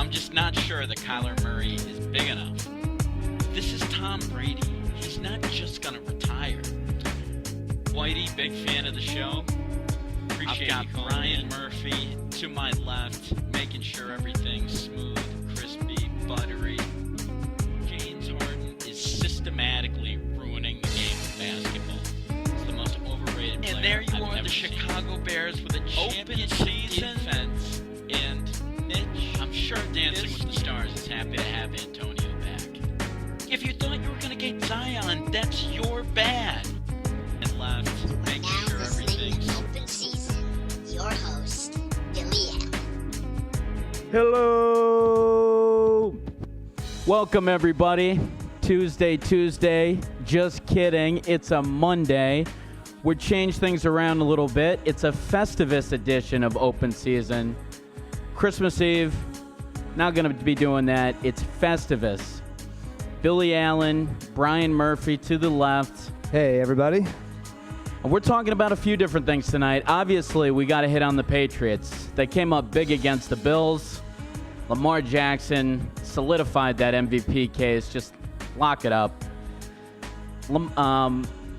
I'm just not sure that Kyler Murray is big enough. This is Tom Brady. He's not just going to retire. Whitey, big fan of the show. Appreciate I've got Brian Murphy to my left, making sure everything's smooth, crispy, buttery. James Harden is systematically ruining the game of basketball. He's the most overrated player. And there you are, the Chicago Bears with a open season defense. And Mitch, I'm sure Dancing with the Stars is happy to have Antonio back. If you thought you were going to get Zion, that's your bad. And left, making sure everything's open season. Your host, Billy Allen. Hello. Welcome, everybody. Tuesday. Just kidding. It's a Monday. We'll change things around a little bit. It's a Festivus edition of Open Season. Christmas Eve, not going to be doing that. It's Festivus. Billy Allen, Brian Murphy to the left. Hey, everybody. We're talking about a few different things tonight. Obviously, we got to hit on the Patriots. They came up big against the Bills. Lamar Jackson solidified that MVP case. Just lock it up.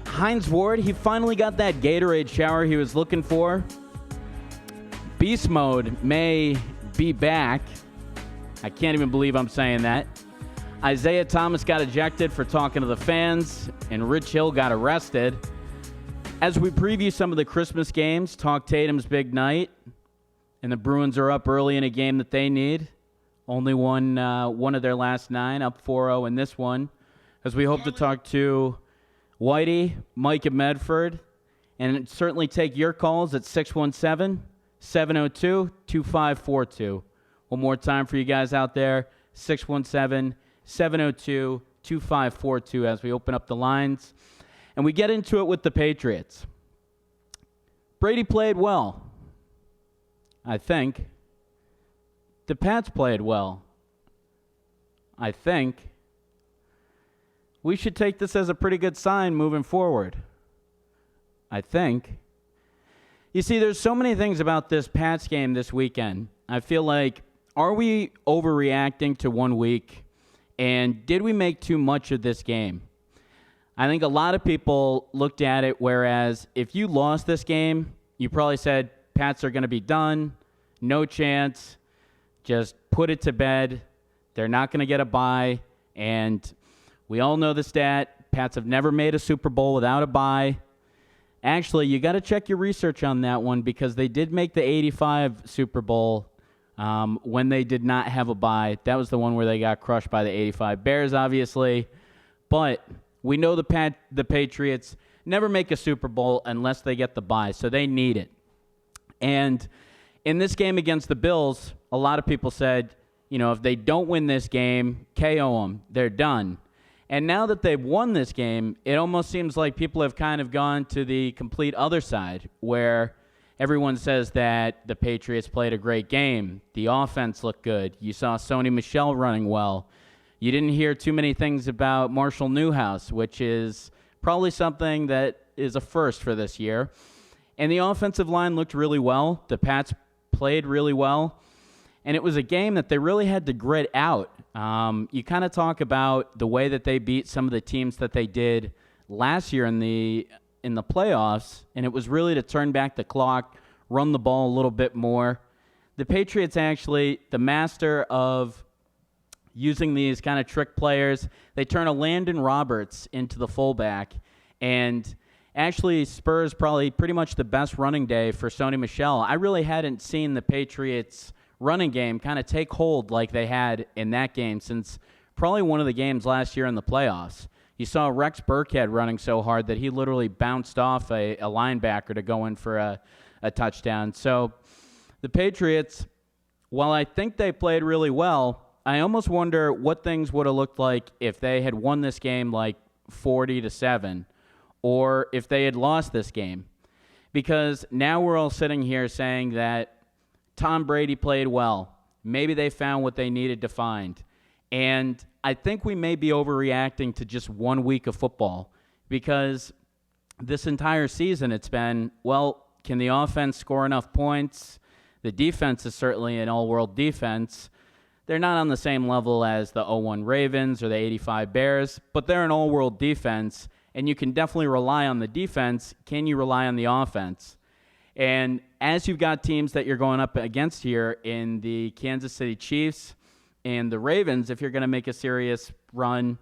Hines Ward, he finally got that Gatorade shower he was looking for. Beast mode may be back. I can't even believe I'm saying that. Isaiah Thomas got ejected for talking to the fans, and Rich Hill got arrested. As we preview some of the Christmas games, talk Tatum's big night, and the Bruins are up early in a game that they need. Only won one of their last 9, up 4-0 in this one. As we hope to talk to Whitey, Mike at Medford, and certainly take your calls at 617-702-2542. One more time for you guys out there, 617-702-2542 as we open up the lines. And we get into it with the Patriots. Brady played well, I think. The Pats played well, I think. We should take this as a pretty good sign moving forward, I think. You see, there's so many things about this Pats game this weekend. I feel like, are we overreacting to 1 week? And did we make too much of this game? I think a lot of people looked at it, whereas if you lost this game, you probably said, Pats are going to be done, no chance, just put it to bed, they're not going to get a bye, and we all know the stat, Pats have never made a Super Bowl without a bye. Actually, you got to check your research on that one, because they did make the 85 Super Bowl when they did not have a bye. That was the one where they got crushed by the 85 Bears, obviously, but we know the Patriots never make a Super Bowl unless they get the bye, so they need it. And in this game against the Bills, a lot of people said, you know, if they don't win this game, KO them, they're done. And now that they've won this game, it almost seems like people have kind of gone to the complete other side, where everyone says that the Patriots played a great game. The offense looked good. You saw Sony Michel running well. You didn't hear too many things about Marshall Newhouse, which is probably something that is a first for this year. And the offensive line looked really well. The Pats played really well. And it was a game that they really had to grit out. You kind of talk about the way that they beat some of the teams that they did last year in the playoffs, and it was really to turn back the clock, run the ball a little bit more. The Patriots actually, the master of using these kind of trick players, they turn a Landon Roberts into the fullback, and actually Spurs probably pretty much the best running day for Sony Michel. I really hadn't seen the Patriots running game kind of take hold like they had in that game since probably one of the games last year in the playoffs. You saw Rex Burkhead running so hard that he literally bounced off a linebacker to go in for a touchdown. So the Patriots, while I think they played really well, I almost wonder what things would have looked like if they had won this game like 40-7, or if they had lost this game. Because now we're all sitting here saying that Tom Brady played well. Maybe they found what they needed to find. And I think we may be overreacting to just 1 week of football, because this entire season it's been, well, can the offense score enough points? The defense is certainly an all-world defense. they're not on the same level as the 0-1 Ravens or the 85 Bears, but they're an all-world defense, and you can definitely rely on the defense. Can you rely on the offense? And as you've got teams that you're going up against here in the Kansas City Chiefs and the Ravens, if you're going to make a serious run,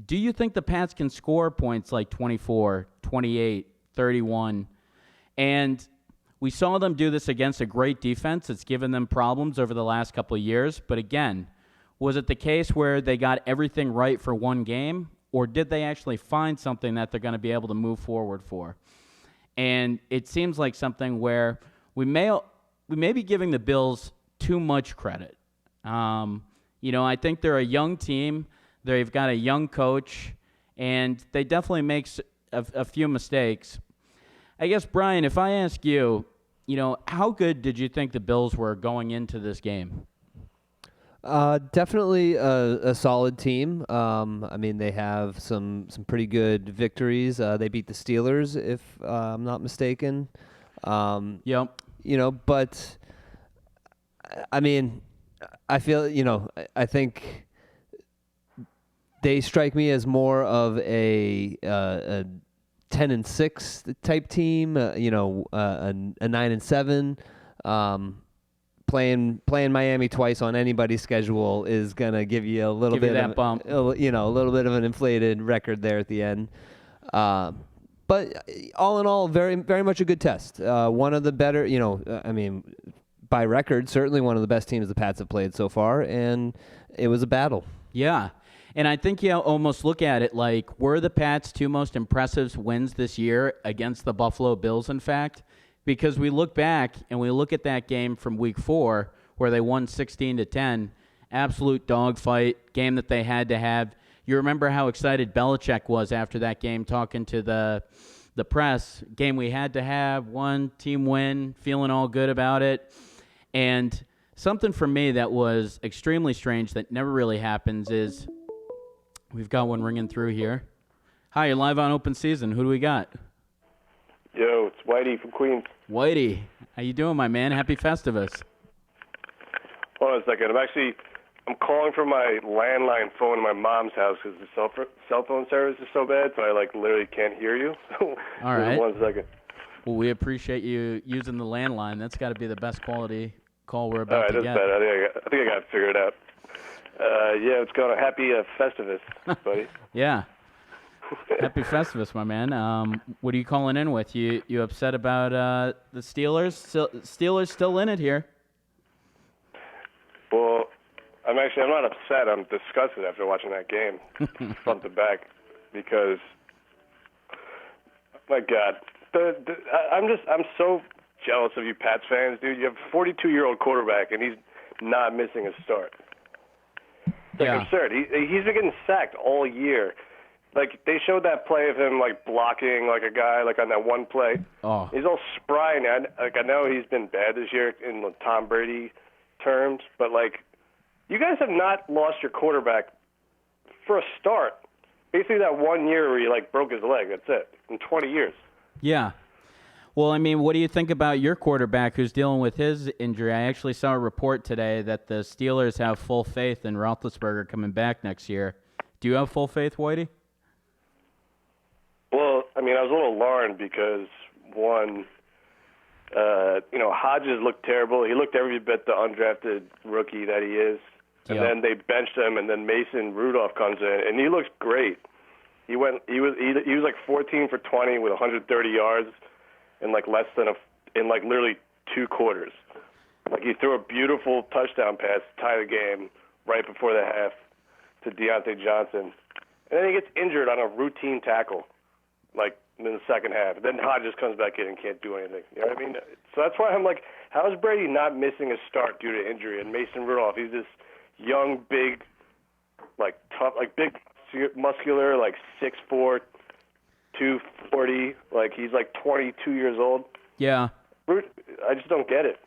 do you think the Pats can score points like 24, 28, 31? And we saw them do this against a great defense. It's given them problems over the last couple of years. But again, was it the case where they got everything right for one game, or did they actually find something that they're going to be able to move forward for? And it seems like something where we may be giving the Bills too much credit. I think they're a young team. They've got a young coach, and they definitely make a few mistakes. I guess, Brian, if I ask you, how good did you think the Bills were going into this game? Definitely a solid team. They have some pretty good victories. They beat the Steelers, if I'm not mistaken. Yep. But I feel, I think they strike me as more of a 10-6 type team. A 9-7. Playing Miami twice on anybody's schedule is gonna give you a little bit of bump. a little bit of an inflated record there at the end. But all in all, very very much a good test. One of the better, by record, certainly one of the best teams the Pats have played so far, and it was a battle. Yeah. And I think you almost look at it like, were the Pats' two most impressive wins this year against the Buffalo Bills, in fact? Because we look back and we look at that game from Week 4 where they won 16-10, absolute dogfight, game that they had to have. You remember how excited Belichick was after that game, talking to the press. Game we had to have, one team win, feeling all good about it. And something for me that was extremely strange that never really happens is we've got one ringing through here. Hi, you're live on Open Season. Who do we got? Yo, it's Whitey from Queens. Whitey, how you doing, my man? Happy Festivus. Hold on a second. I'm calling from my landline phone in my mom's house because the cell phone service is so bad, so I literally can't hear you. All right. 1 second. Well, we appreciate you using the landline. That's got to be the best quality call we're about to All right, get. that's better. I think I got it figured out. It's going on. Happy Festivus, buddy. Yeah. Happy Festivus, my man. What are you calling in with? You upset about the Steelers? Steelers still in it here. Well, I'm not upset. I'm disgusted after watching that game front to back because, my God, I'm so jealous of you Pats fans, dude. You have a 42-year-old quarterback, and he's not missing a start. It's absurd. He's been getting sacked all year. They showed that play of him, blocking a guy, on that one play. Oh. He's all spry now. I know he's been bad this year in the Tom Brady terms, but, you guys have not lost your quarterback for a start. Basically that 1 year where he, broke his leg. That's it. In 20 years. Yeah. Well, what do you think about your quarterback who's dealing with his injury? I actually saw a report today that the Steelers have full faith in Roethlisberger coming back next year. Do you have full faith, Whitey? Well, I was a little alarmed because, one, Hodges looked terrible. He looked every bit the undrafted rookie that he is. And then they benched him, and then Mason Rudolph comes in, and he looks great. He was 14 for 20 with 130 yards in literally 2 quarters. He threw a beautiful touchdown pass to tie the game right before the half to Deontay Johnson. And then he gets injured on a routine tackle, in the second half. Then Hodges comes back in and can't do anything. You know what I mean? So that's why I'm how is Brady not missing a start due to injury? And Mason Rudolph, he's this young, big, tough, big, muscular, 6'4", 240. He's 22 years old. Yeah. I just don't get it.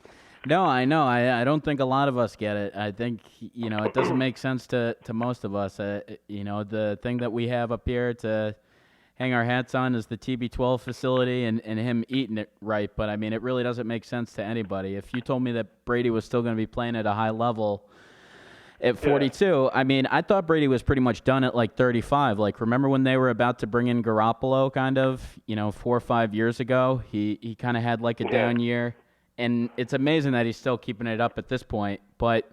No, I know. I don't think a lot of us get it. I think, it doesn't make sense to most of us. The thing that we have up here to hang our hats on is the TB12 facility and him eating it right. But, it really doesn't make sense to anybody. If you told me that Brady was still going to be playing at a high level At 42, I mean, I thought Brady was pretty much done at like 35. Like, remember when they were about to bring in Garoppolo, kind of, 4 or 5 years ago? He kind of had like a down year, and it's amazing that he's still keeping it up at this point. But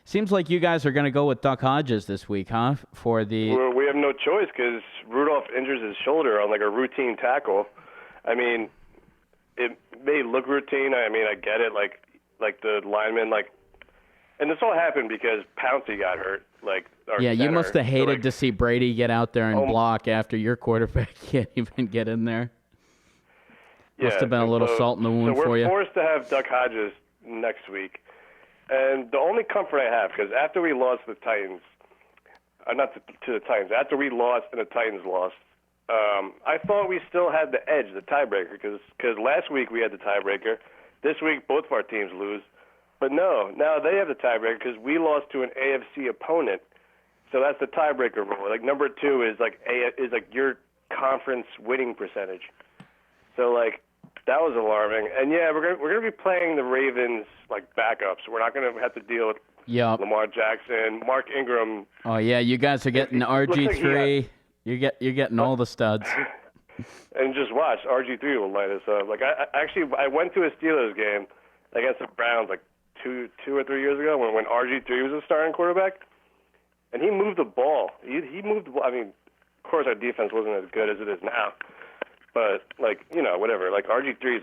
seems like you guys are going to go with Duck Hodges this week, huh? Well, we have no choice because Rudolph injures his shoulder on like a routine tackle. I mean, it may look routine. I mean, I get it. Like the lineman, and this all happened because Pouncey got hurt. You must have hated to see Brady get out there and block after your quarterback can't even get in there. Must have been a little salt in the wound for you. So we're forced to have Duck Hodges next week. And the only comfort I have, because after we lost the Titans, not to the Titans, after we lost and the Titans lost, I thought we still had the edge, the tiebreaker, because last week we had the tiebreaker. This week both of our teams lose. But no, now they have the tiebreaker because we lost to an AFC opponent. So that's the tiebreaker rule. Like number 2 is like your conference winning percentage. So that was alarming. And yeah, we're gonna be playing the Ravens like backups. We're not gonna have to deal with Lamar Jackson, Mark Ingram. Oh yeah, you guys are getting RG3. You're getting all the studs. And just watch, RG3 will light us up. I went to a Steelers game against the Browns two or 3 years ago when RG3 was a starting quarterback, and he moved the ball. He moved the ball. I mean, of course our defense wasn't as good as it is now, but whatever. RG3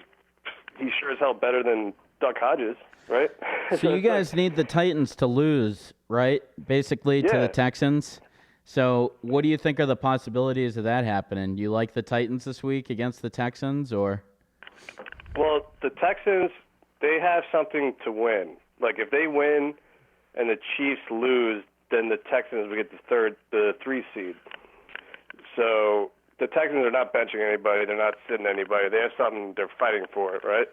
he's sure as hell better than Duck Hodges, right? So you guys need the Titans to lose, right? Basically to the Texans. So what do you think are the possibilities of that happening? Do you like the Titans this week against the Texans, or? Well, the Texans, they have something to win. If they win and the Chiefs lose, then the Texans will get the 3 seed. So the Texans are not benching anybody. They're not sitting anybody. They have something they're fighting for, right?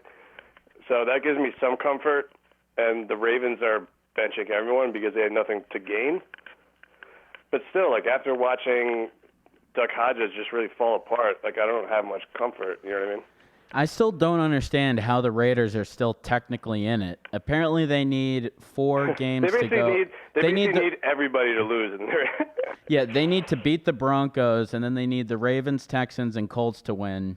So that gives me some comfort. And the Ravens are benching everyone because they had nothing to gain. But still, after watching Duck Hodges just really fall apart, I don't have much comfort. You know what I mean? I still don't understand how the Raiders are still technically in it. Apparently, they need 4 games to go. They need everybody to lose in there. Yeah, they need to beat the Broncos, and then they need the Ravens, Texans, and Colts to win.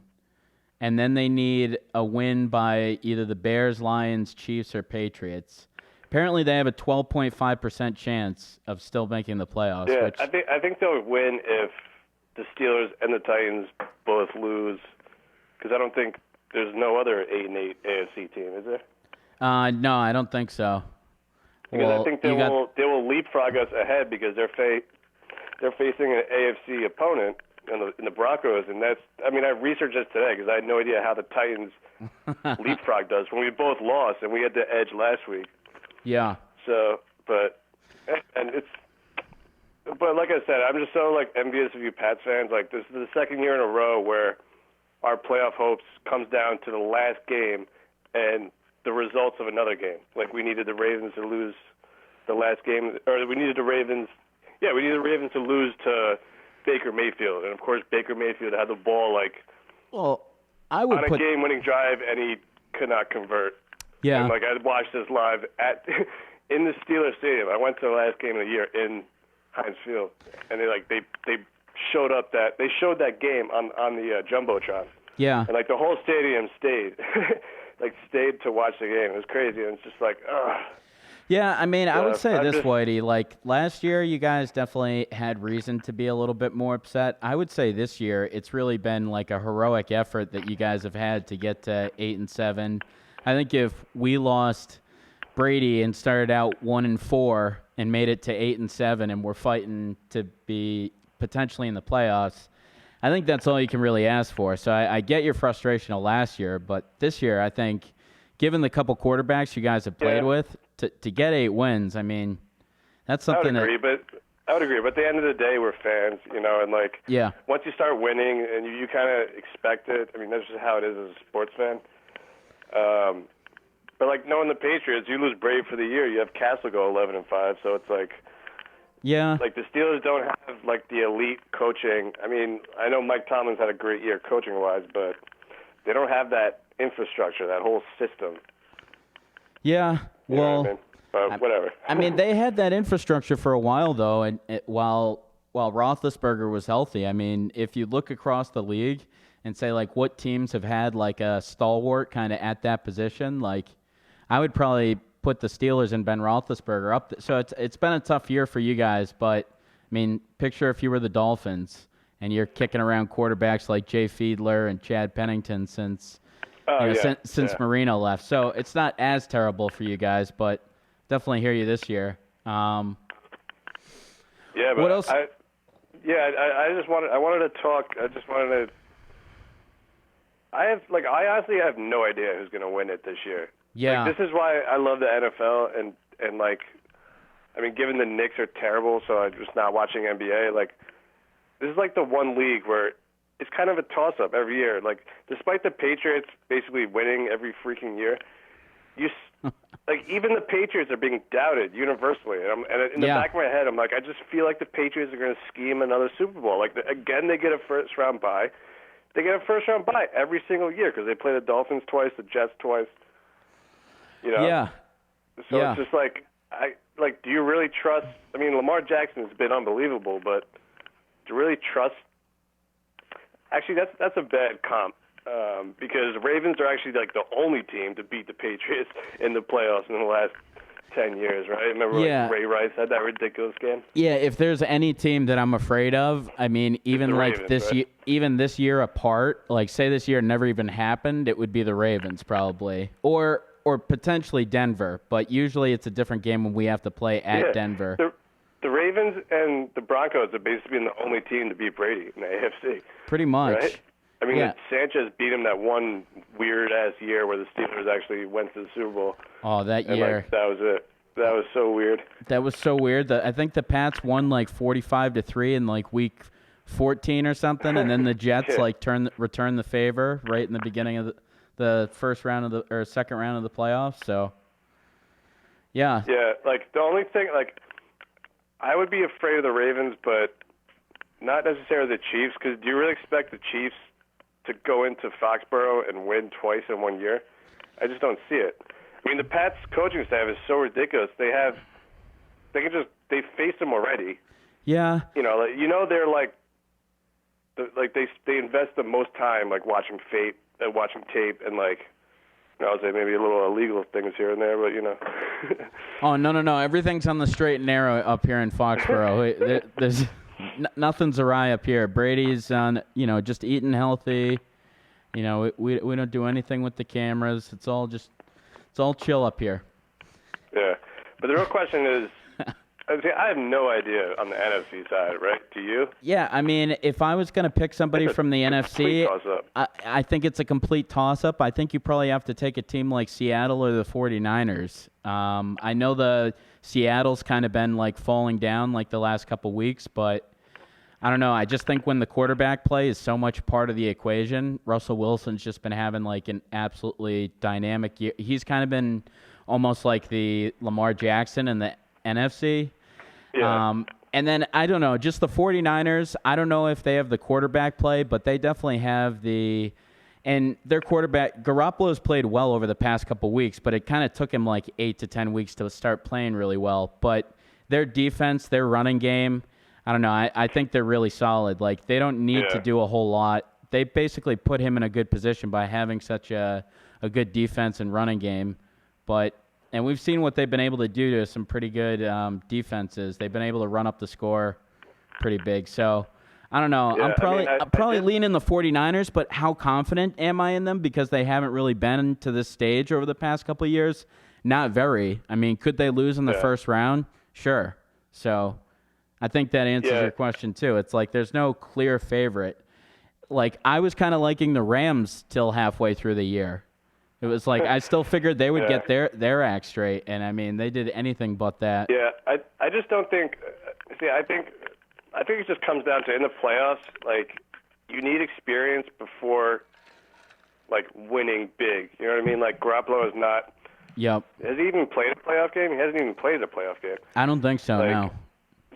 And then they need a win by either the Bears, Lions, Chiefs, or Patriots. Apparently, they have a 12.5% chance of still making the playoffs. Yeah, I think they'll win if the Steelers and the Titans both lose. Because I don't think there's no other 8-8 AFC team, is there? No, I don't think so. Because I think they will leapfrog us ahead because they're facing an AFC opponent in the Broncos, and I researched this today because I had no idea how the Titans leapfrogged us when we both lost and we had the edge last week. Yeah. So, but like I said, I'm just so envious of you Pats fans. This is the second year in a row where our playoff hopes comes down to the last game and the results of another game. We needed the Ravens to lose the last game, or we needed the Ravens to lose to Baker Mayfield, and of course Baker Mayfield had the ball on a game-winning drive, and he could not convert. Yeah. And I watched this live in the Steelers Stadium. I went to the last game of the year in Heinz Field, and they showed that game on the Jumbotron. Yeah. And the whole stadium stayed to watch the game. It was crazy, and it's just ugh. Yeah, I would say this, Whitey. Last year, you guys definitely had reason to be a little bit more upset. I would say this year, it's really been a heroic effort that you guys have had to get to 8-7. I think if we lost Brady and started out 1-4 and made it to 8-7, and we're fighting to be potentially in the playoffs, I think that's all you can really ask for. So I get your frustration of last year, but this year, I think, given the couple quarterbacks you guys have played with, to get 8 wins, that's something I would agree, but at the end of the day, we're fans, and once you start winning and you kind of expect it, that's just how it is as a sports fan. But knowing the Patriots, you lose Brady for the year, you have Castle go 11-5, so it's yeah. The Steelers don't have the elite coaching. I know Mike Tomlin's had a great year coaching-wise, but they don't have that infrastructure, that whole system. Yeah. Well, Whatever. I mean, they had that infrastructure for a while, though, and while Roethlisberger was healthy. I mean, if you look across the league and say, like, what teams have had, like, a stalwart kind of at that position, like, I would probably put the Steelers and Ben Roethlisberger up. So it's been a tough year for you guys, but, I mean, picture if you were the Dolphins and you're kicking around quarterbacks like Jay Fiedler and Chad Pennington since Marino left. So it's not as terrible for you guys, but definitely hear you this year. Yeah, but what else? I wanted to talk. I honestly have no idea who's going to win it this year. Yeah. Like, this is why I love the NFL and like, I mean, given the Knicks are terrible, so I'm just not watching NBA. Like, this is like the one league where it's kind of a toss-up every year. Like, despite the Patriots basically winning every freaking year, like, even the Patriots are being doubted universally. And in the back of my head, I'm like, I just feel like the Patriots are going to scheme another Super Bowl. Like, again, they get a first-round bye. They get a first-round bye every single year because they play the Dolphins twice, the Jets twice. You know? Yeah. So it's just like, do you really trust? I mean, Lamar Jackson has been unbelievable, but do you really trust? Actually, that's a bad comp because the Ravens are actually like the only team to beat the Patriots in the playoffs in the last 10 years, right? Remember like Ray Rice had that ridiculous game? Yeah, if there's any team that I'm afraid of, I mean, even like Ravens, right? even this year apart, like say this year never even happened, it would be the Ravens probably. Or potentially Denver, but usually it's a different game when we have to play at Denver. The Ravens and the Broncos have basically been the only team to beat Brady in the AFC. Pretty much. Right? I mean, Sanchez beat him that one weird-ass year where the Steelers actually went to the Super Bowl. Oh, that and, year. Like, that was it. That was so weird. That was so weird. I think the Pats won like 45-3 in like week 14 or something, and then the Jets returned the favor right in the beginning of the first round of or second round of the playoffs. So, yeah. Yeah, like the only thing, like I would be afraid of the Ravens, but not necessarily the Chiefs. Because do you really expect the Chiefs to go into Foxborough and win twice in 1 year? I just don't see it. I mean, the Pats coaching staff is so ridiculous. They faced them already. Yeah. You know, they're like they invest the most time like watching tape and like, I would say maybe a little illegal things here and there, but you know. Oh no! Everything's on the straight and narrow up here in Foxborough. There's nothing's awry up here. Brady's on, just eating healthy. We don't do anything with the cameras. It's all chill up here. Yeah, but the real question is, I have no idea on the NFC side, right? Do you? Yeah, I mean, if I was going to pick somebody from the NFC, I think it's a complete toss-up. I think you probably have to take a team like Seattle or the 49ers. I know the Seattle's kind of been like falling down like the last couple weeks, but I don't know. I just think when the quarterback play is so much part of the equation, Russell Wilson's just been having like an absolutely dynamic year. He's kind of been almost like the Lamar Jackson in the NFC. Yeah. And then, I don't know, just the 49ers, I don't know if they have the quarterback play, but they definitely have and their quarterback, Garoppolo's played well over the past couple weeks, but it kind of took him like 8 to 10 weeks to start playing really well. But their defense, their running game, I don't know, I think they're really solid. Like, they don't need to do a whole lot. They basically put him in a good position by having such a good defense and running game. And we've seen what they've been able to do to some pretty good defenses. They've been able to run up the score pretty big. So, I don't know. Yeah, I'm probably leaning the 49ers, but how confident am I in them? Because they haven't really been to this stage over the past couple of years. Not very. I mean, could they lose in the first round? Sure. So, I think that answers your question, too. It's like there's no clear favorite. Like, I was kind of liking the Rams till halfway through the year. It was like I still figured they would get their act straight, and I mean they did anything but that. Yeah, I just don't think. I think it just comes down to in the playoffs, like you need experience before like winning big. You know what I mean? Like Garoppolo is not. Yep. Has he even played a playoff game? He hasn't even played a playoff game. I don't think so. No.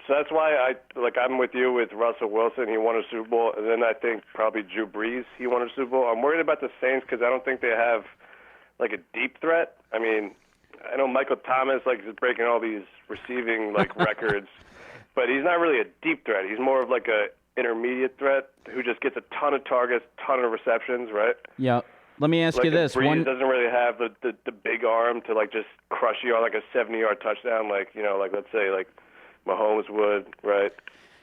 So that's why I'm with you with Russell Wilson. He won a Super Bowl, and then I think probably Drew Brees. He won a Super Bowl. I'm worried about the Saints because I don't think they have like a deep threat. I mean, I know Michael Thomas is breaking all these receiving records, but he's not really a deep threat. He's more of like a intermediate threat who just gets a ton of targets, ton of receptions, right? Yeah. Let me ask you this: Brees doesn't really have the big arm to just crush you on a 70-yard touchdown, let's say Mahomes would, right?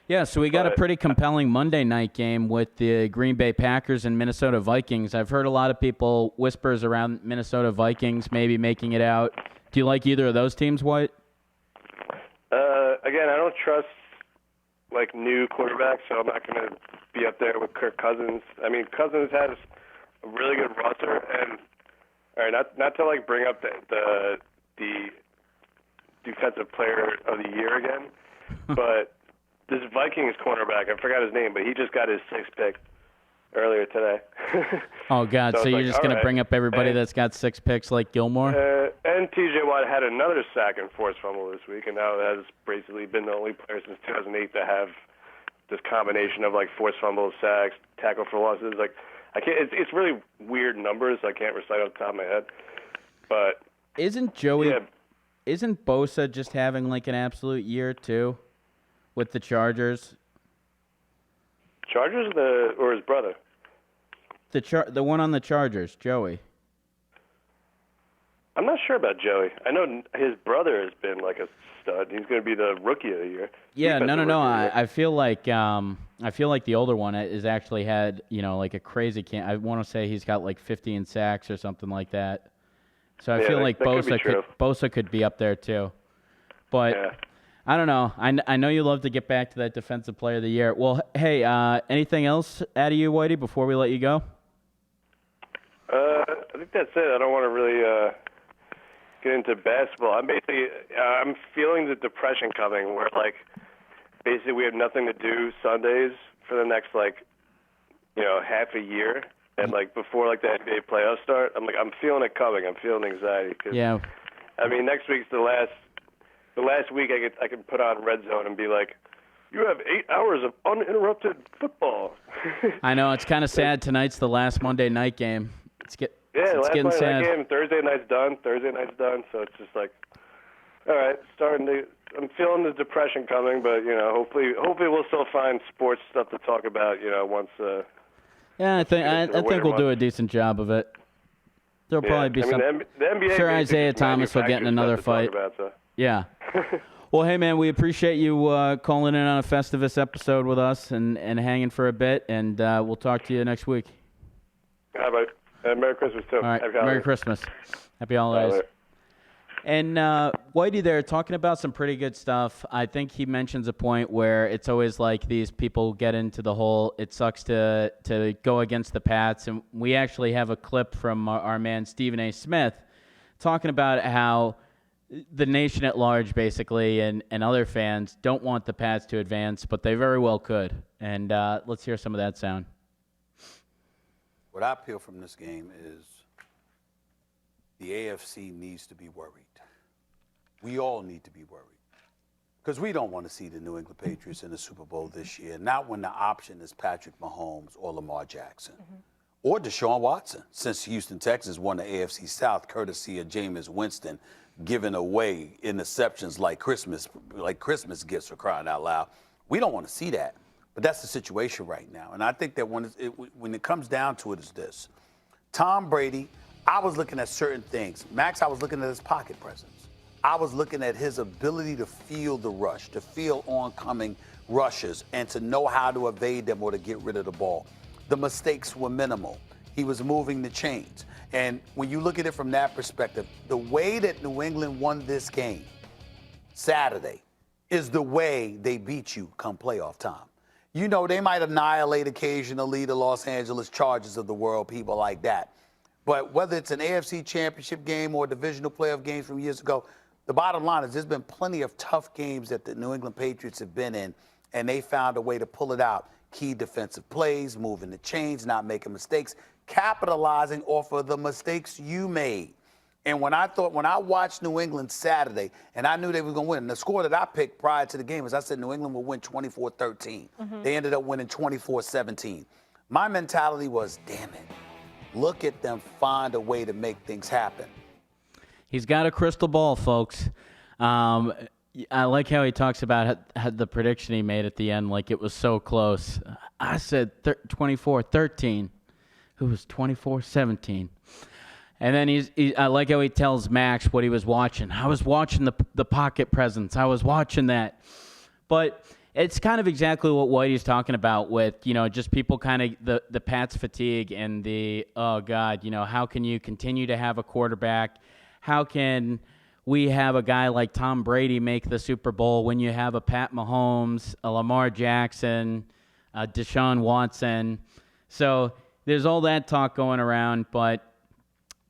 Yeah, so we got a pretty compelling Monday night game with the Green Bay Packers and Minnesota Vikings. I've heard a lot of people whispers around Minnesota Vikings maybe making it out. Do you like either of those teams, White? Again, I don't trust new quarterbacks, so I'm not going to be up there with Kirk Cousins. I mean, Cousins has a really good roster, and all right, not to bring up the defensive player of the year again, but this Vikings cornerback, I forgot his name, but he just got his 6th pick earlier today. Oh, God, so you're just going to bring up everybody that's got 6 picks like Gilmore? And T.J. Watt had another sack and forced fumble this week, and now has basically been the only player since 2008 to have this combination of forced fumbles, sacks, tackle for losses. I can't. It's really weird numbers. I can't recite off the top of my head. But isn't Bosa just having an absolute year too, with the Chargers? Chargers, or his brother? The one on the Chargers, Joey. I'm not sure about Joey. I know his brother has been a stud. He's going to be the rookie of the year. Yeah, no. I feel like the older one has actually had a crazy I want to say he's got 15 sacks or something like that. So I feel like Bosa could be up there too. But yeah. I don't know. I know you love to get back to that defensive player of the year. Well, hey, anything else out of you, Whitey, before we let you go? I think that's it. I don't want to really get into basketball. I'm feeling the depression coming where basically we have nothing to do Sundays for the next half a year, and before the NBA playoffs start, I'm feeling it coming. I'm feeling anxiety. Yeah. I mean, next week's the last week I can put on Red Zone and be like, you have 8 hours of uninterrupted football. I know, it's kind of sad. Tonight's the last Monday night game. It's last getting Monday sad. Night game, Thursday night's done, so it's just all right, I'm feeling the depression coming, but hopefully we'll still find sports stuff to talk about, once yeah, I think we'll do a decent job of it. There'll probably be some. The NBA sure, Isaiah Thomas will get in another fight. Yeah. Well, hey, man, we appreciate you calling in on a Festivus episode with us and hanging for a bit, and we'll talk to you next week. How about Merry Christmas, too. All right, Merry Christmas. Happy holidays. And Whitey there, talking about some pretty good stuff. I think he mentions a point where it's always these people get into the whole, it sucks to go against the Pats. And we actually have a clip from our man Stephen A. Smith talking about how the nation at large, basically, and other fans don't want the Pats to advance, but they very well could. And let's hear some of that sound. What I feel from this game is the AFC needs to be worried. We all need to be worried. Because we don't want to see the New England Patriots in the Super Bowl this year, not when the option is Patrick Mahomes or Lamar Jackson. Or Deshaun Watson, since Houston Texans won the AFC South courtesy of Jameis Winston, giving away interceptions like Christmas gifts, for crying out loud. We don't want to see that. But that's the situation right now. And I think that when it comes down to it is this. Tom Brady, I was looking at certain things. Max, I was looking at his pocket presence. I was looking at his ability to feel the rush, to feel oncoming rushes, and to know how to evade them or to get rid of the ball. The mistakes were minimal. He was moving the chains. And when you look at it from that perspective, the way that New England won this game Saturday is the way they beat you come playoff time. You know, they might annihilate occasionally the Los Angeles Chargers of the world, people like that. But whether it's an AFC championship game or divisional playoff games from years ago, the bottom line is there's been plenty of tough games that the New England Patriots have been in, and they found a way to pull it out. Key defensive plays, moving the chains, not making mistakes, capitalizing off of the mistakes you made. And when I watched New England Saturday, and I knew they were going to win, and the score that I picked prior to the game was I said New England will win 24-13. They ended up winning 24-17. My mentality was, damn it, look at them find a way to make things happen. He's got a crystal ball, folks. I like how he talks about the prediction he made at the end, like it was so close. I said 24-13. Who was 24-17? And then I like how he tells Max what he was watching. I was watching the pocket presence. I was watching that. But it's kind of exactly what Whitey's talking about with, just people kind of the Pats fatigue and the, oh, God, how can you continue to have a quarterback? How can we have a guy like Tom Brady make the Super Bowl when you have a Pat Mahomes, a Lamar Jackson, a Deshaun Watson? So there's all that talk going around, but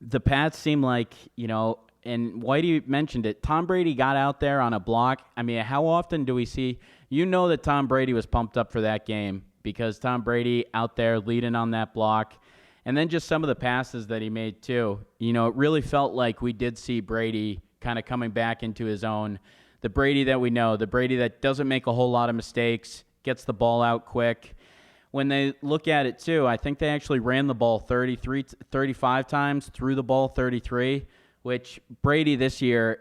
the Pats seem like, and Whitey mentioned it, Tom Brady got out there on a block. I mean, how often do we see, that Tom Brady was pumped up for that game because Tom Brady out there leading on that block. And then just some of the passes that he made too. It really felt like we did see Brady kind of coming back into his own. The Brady that we know, the Brady that doesn't make a whole lot of mistakes, gets the ball out quick. When they look at it, too, I think they actually ran the ball 35 times, threw the ball 33, which Brady this year,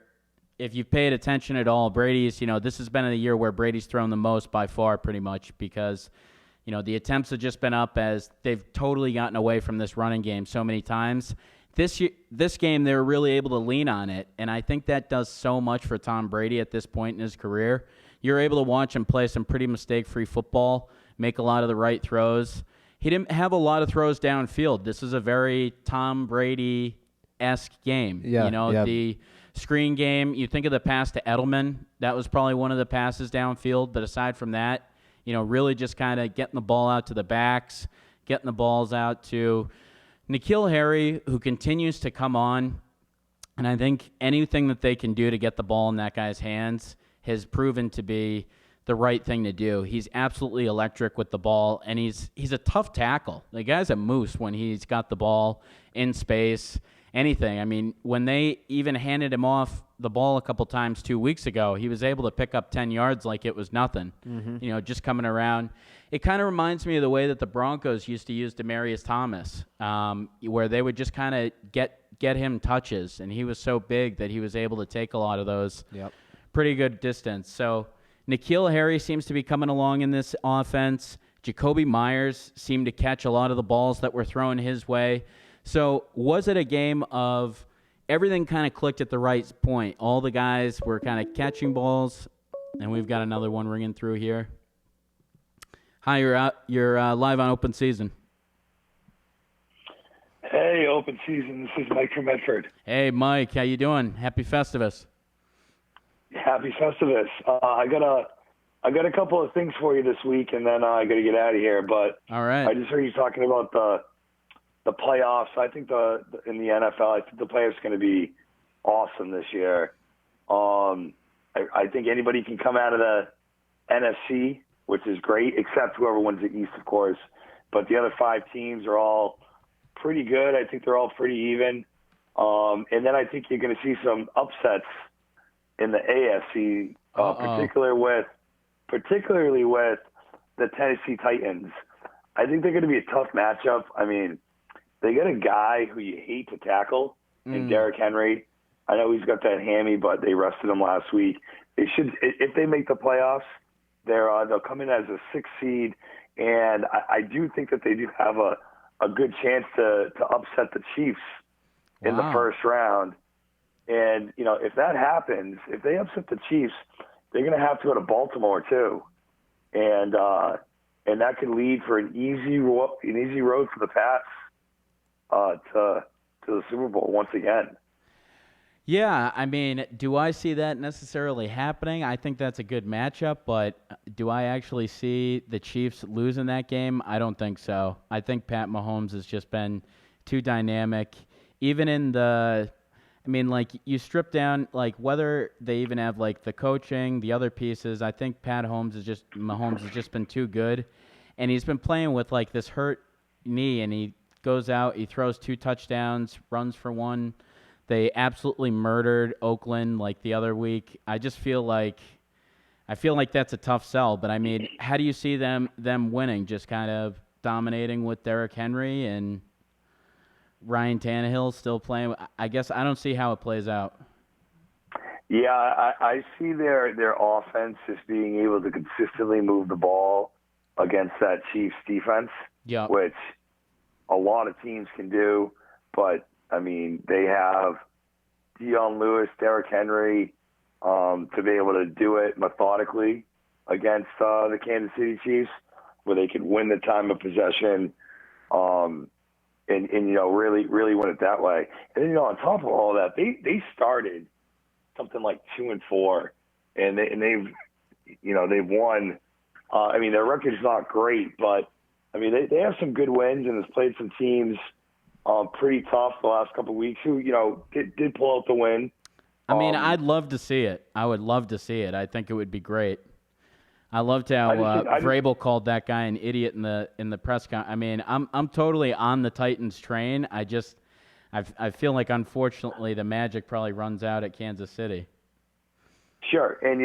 if you've paid attention at all, Brady's, this has been a year where Brady's thrown the most by far pretty much because, the attempts have just been up as they've totally gotten away from this running game so many times. This game, they were really able to lean on it, and I think that does so much for Tom Brady at this point in his career. You're able to watch him play some pretty mistake-free football, make a lot of the right throws. He didn't have a lot of throws downfield. This is a very Tom Brady-esque game. Yeah, The screen game, you think of the pass to Edelman. That was probably one of the passes downfield. But aside from that, really just kind of getting the ball out to the backs, getting the balls out to N'Keal Harry, who continues to come on. And I think anything that they can do to get the ball in that guy's hands has proven to be the right thing to do. He's absolutely electric with the ball, and he's a tough tackle. The guy's a moose when he's got the ball in space, anything. I mean, when they even handed him off the ball a couple times 2 weeks ago, he was able to pick up 10 yards like it was nothing, just coming around. It kind of reminds me of the way that the Broncos used to use Demaryius Thomas, where they would just kind of get him touches, and he was so big that he was able to take a lot of those pretty good distance. So N'Keal Harry seems to be coming along in this offense. Jacoby Myers seemed to catch a lot of the balls that were thrown his way. So was it a game of everything kind of clicked at the right point? All the guys were kind of catching balls, and we've got another one ringing through here. Hi, you're live on Open Season. Hey, Open Season. This is Mike from Medford. Hey, Mike. How you doing? Happy Festivus. Happy Festivus. I got a couple of things for you this week, and then I got to get out of here. But all right. I just heard you talking about the playoffs. I think in the NFL, I think the playoffs are going to be awesome this year. I think anybody can come out of the NFC, which is great, except whoever wins the East, of course. But the other 5 teams are all pretty good. I think they're all pretty even. And then I think you're going to see some upsets in the AFC, particularly with the Tennessee Titans. I think they're going to be a tough matchup. I mean, they got a guy who you hate to tackle in Derrick Henry. I know he's got that hammy, but they rested him last week. They should, if they make the playoffs, they'll come in as a 6th seed, and I do think that they do have a good chance to upset the Chiefs in the first round. And, if that happens, if they upset the Chiefs, they're going to have to go to Baltimore too. And that could lead for an easy road for the Pats to the Super Bowl once again. Yeah, I mean, do I see that necessarily happening? I think that's a good matchup, but do I actually see the Chiefs losing that game? I don't think so. I think Pat Mahomes has just been too dynamic. Even in you strip down, whether they even have, the coaching, the other pieces, I think Mahomes has just been too good. And he's been playing with, this hurt knee, and he goes out, he throws 2 touchdowns, runs for 1. They absolutely murdered Oakland the other week. I feel like that's a tough sell. But, I mean, how do you see them winning? Just kind of dominating with Derrick Henry? And Ryan Tannehill still playing. I guess I don't see how it plays out. Yeah, I see their offense just being able to consistently move the ball against that Chiefs defense, which a lot of teams can do. But, I mean, they have Dion Lewis, Derrick Henry to be able to do it methodically against the Kansas City Chiefs, where they could win the time of possession and really win it that way. And then, on top of all that, they started something like 2-4, and they've won. Their record's not great, but they have some good wins and has played some teams pretty tough the last couple of weeks who did pull out the win. I'd love to see it. I would love to see it. I think it would be great. I loved how Vrabel called that guy an idiot in the press conference. I'm totally on the Titans train. I feel like, unfortunately, the magic probably runs out at Kansas City. Sure, and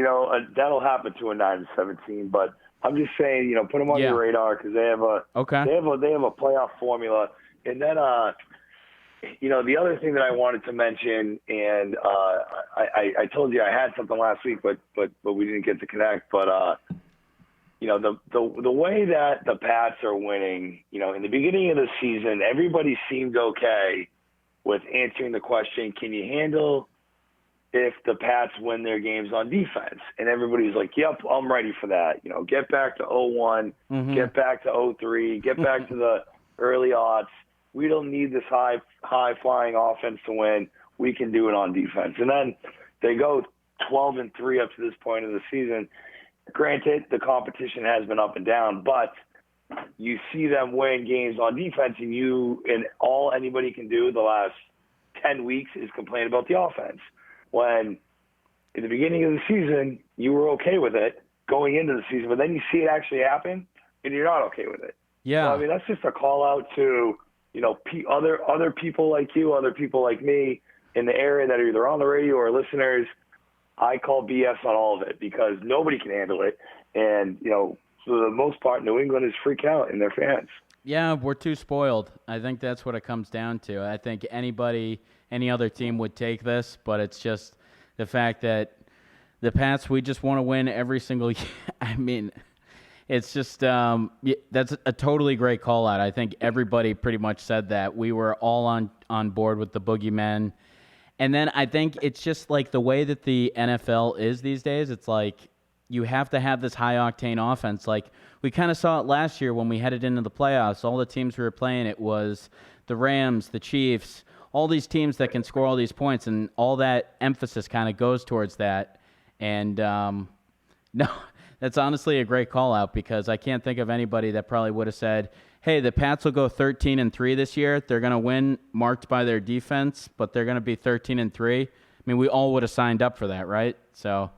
that'll happen to a 9-17. But I'm just saying, put them on your radar because they have a playoff formula. And then, the other thing that I wanted to mention, and I told you I had something last week, but we didn't get to connect. But the way that the Pats are winning, in the beginning of the season, everybody seemed okay with answering the question, can you handle if the Pats win their games on defense? And everybody's like, yep, I'm ready for that. Get back to 0-1, get back to 0-3, get back to the early aughts. We don't need this high-flying offense to win. We can do it on defense. And then they go 12-3 up to this point of the season. Granted, the competition has been up and down, but you see them win games on defense, and all anybody can do the last 10 weeks is complain about the offense. When in the beginning of the season, you were okay with it going into the season, but then you see it actually happen, and you're not okay with it. Yeah. So, that's just a call out to other people like you, other people like me in the area that are either on the radio or listeners. I call BS on all of it because nobody can handle it, and for the most part, New England is freak out in their fans. Yeah, we're too spoiled. I think that's what it comes down to. I think any other team would take this, but it's just the fact that the Pats, we just want to win every single year. It's just that's a totally great call out. I think everybody pretty much said that. We were all on board with the boogeyman. And then I think it's just like the way that the NFL is these days. It's like you have to have this high-octane offense. Like we kind of saw it last year when we headed into the playoffs. All the teams we were playing, it was the Rams, the Chiefs, all these teams that can score all these points, and all that emphasis kind of goes towards that. And no, that's honestly a great call-out because I can't think of anybody that probably would have said, hey, the Pats will go 13-3 this year. They're going to win marked by their defense, but they're going to be 13-3. We all would have signed up for that, right? So.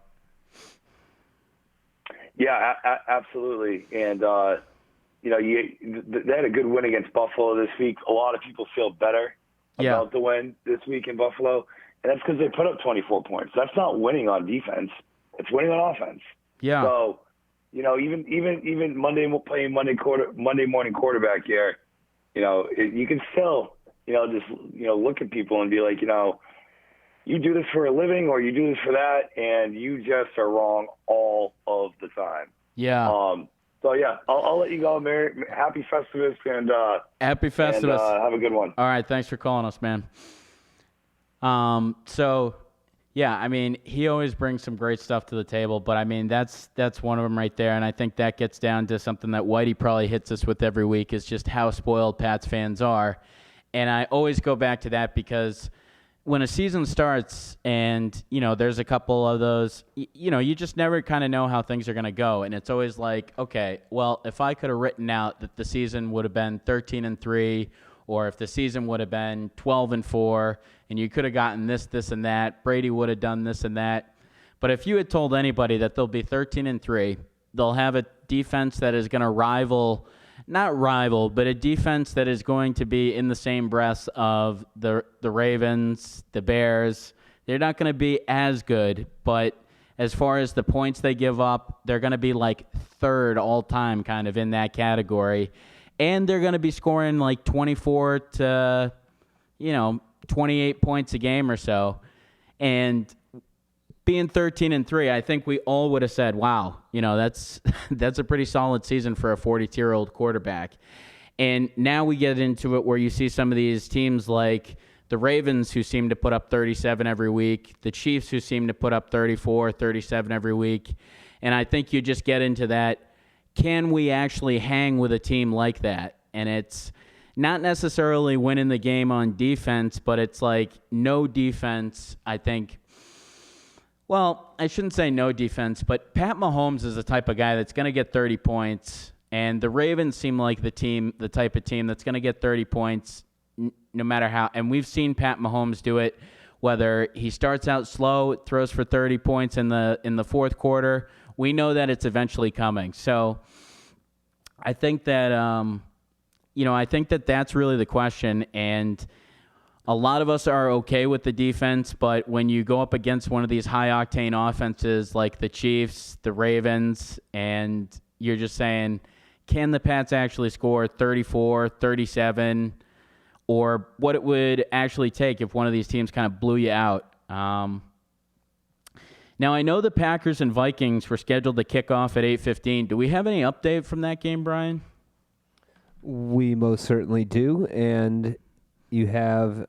Yeah, absolutely. And, they had a good win against Buffalo this week. A lot of people feel better about the win this week in Buffalo, and that's because they put up 24 points. That's not winning on defense. It's winning on offense. Yeah. So, even playing Monday morning quarterback here, you can still, look at people and be like, you do this for a living or you do this for that, and you just are wrong all of the time. Yeah. I'll let you go, Mary. Happy Festivus and Happy Festivus. And, have a good one. All right, thanks for calling us, man. He always brings some great stuff to the table, but that's one of them right there, and I think that gets down to something that Whitey probably hits us with every week is just how spoiled Pats fans are, and I always go back to that because when a season starts and, there's a couple of those, you just never kind of know how things are going to go. And it's always like, okay, well, if I could have written out that the season would have been 13-3, or if the season would have been 12-4, and you could have gotten this, and that, Brady would have done this and that. But if you had told anybody that they'll be 13-3, they'll have a defense that is going to not rival, but a defense that is going to be in the same breath of the Ravens, the Bears. They're not going to be as good, but as far as the points they give up, they're going to be like third all time kind of in that category. And they're going to be scoring like 24 to 28 points a game or so. And being 13-3, I think we all would have said, wow, that's a pretty solid season for a 42-year-old quarterback. And now we get into it where you see some of these teams like the Ravens, who seem to put up 37 every week, the Chiefs, who seem to put up 34, 37 every week. And I think you just get into that, can we actually hang with a team like that? And it's not necessarily winning the game on defense, but it's like no defense, I think. Well, I shouldn't say no defense, but Pat Mahomes is the type of guy that's going to get 30 points, and the Ravens seem like the type of team that's going to get 30 points no matter how. And we've seen Pat Mahomes do it, whether he starts out slow, throws for 30 points in the fourth quarter. We know that it's eventually coming. So I think that that's really the question. And a lot of us are okay with the defense, but when you go up against one of these high-octane offenses like the Chiefs, the Ravens, and you're just saying, can the Pats actually score 34, 37, or what it would actually take if one of these teams kind of blew you out? Now, I know the Packers and Vikings were scheduled to kick off at 8:15. Do we have any update from that game, Brian? We most certainly do, and you have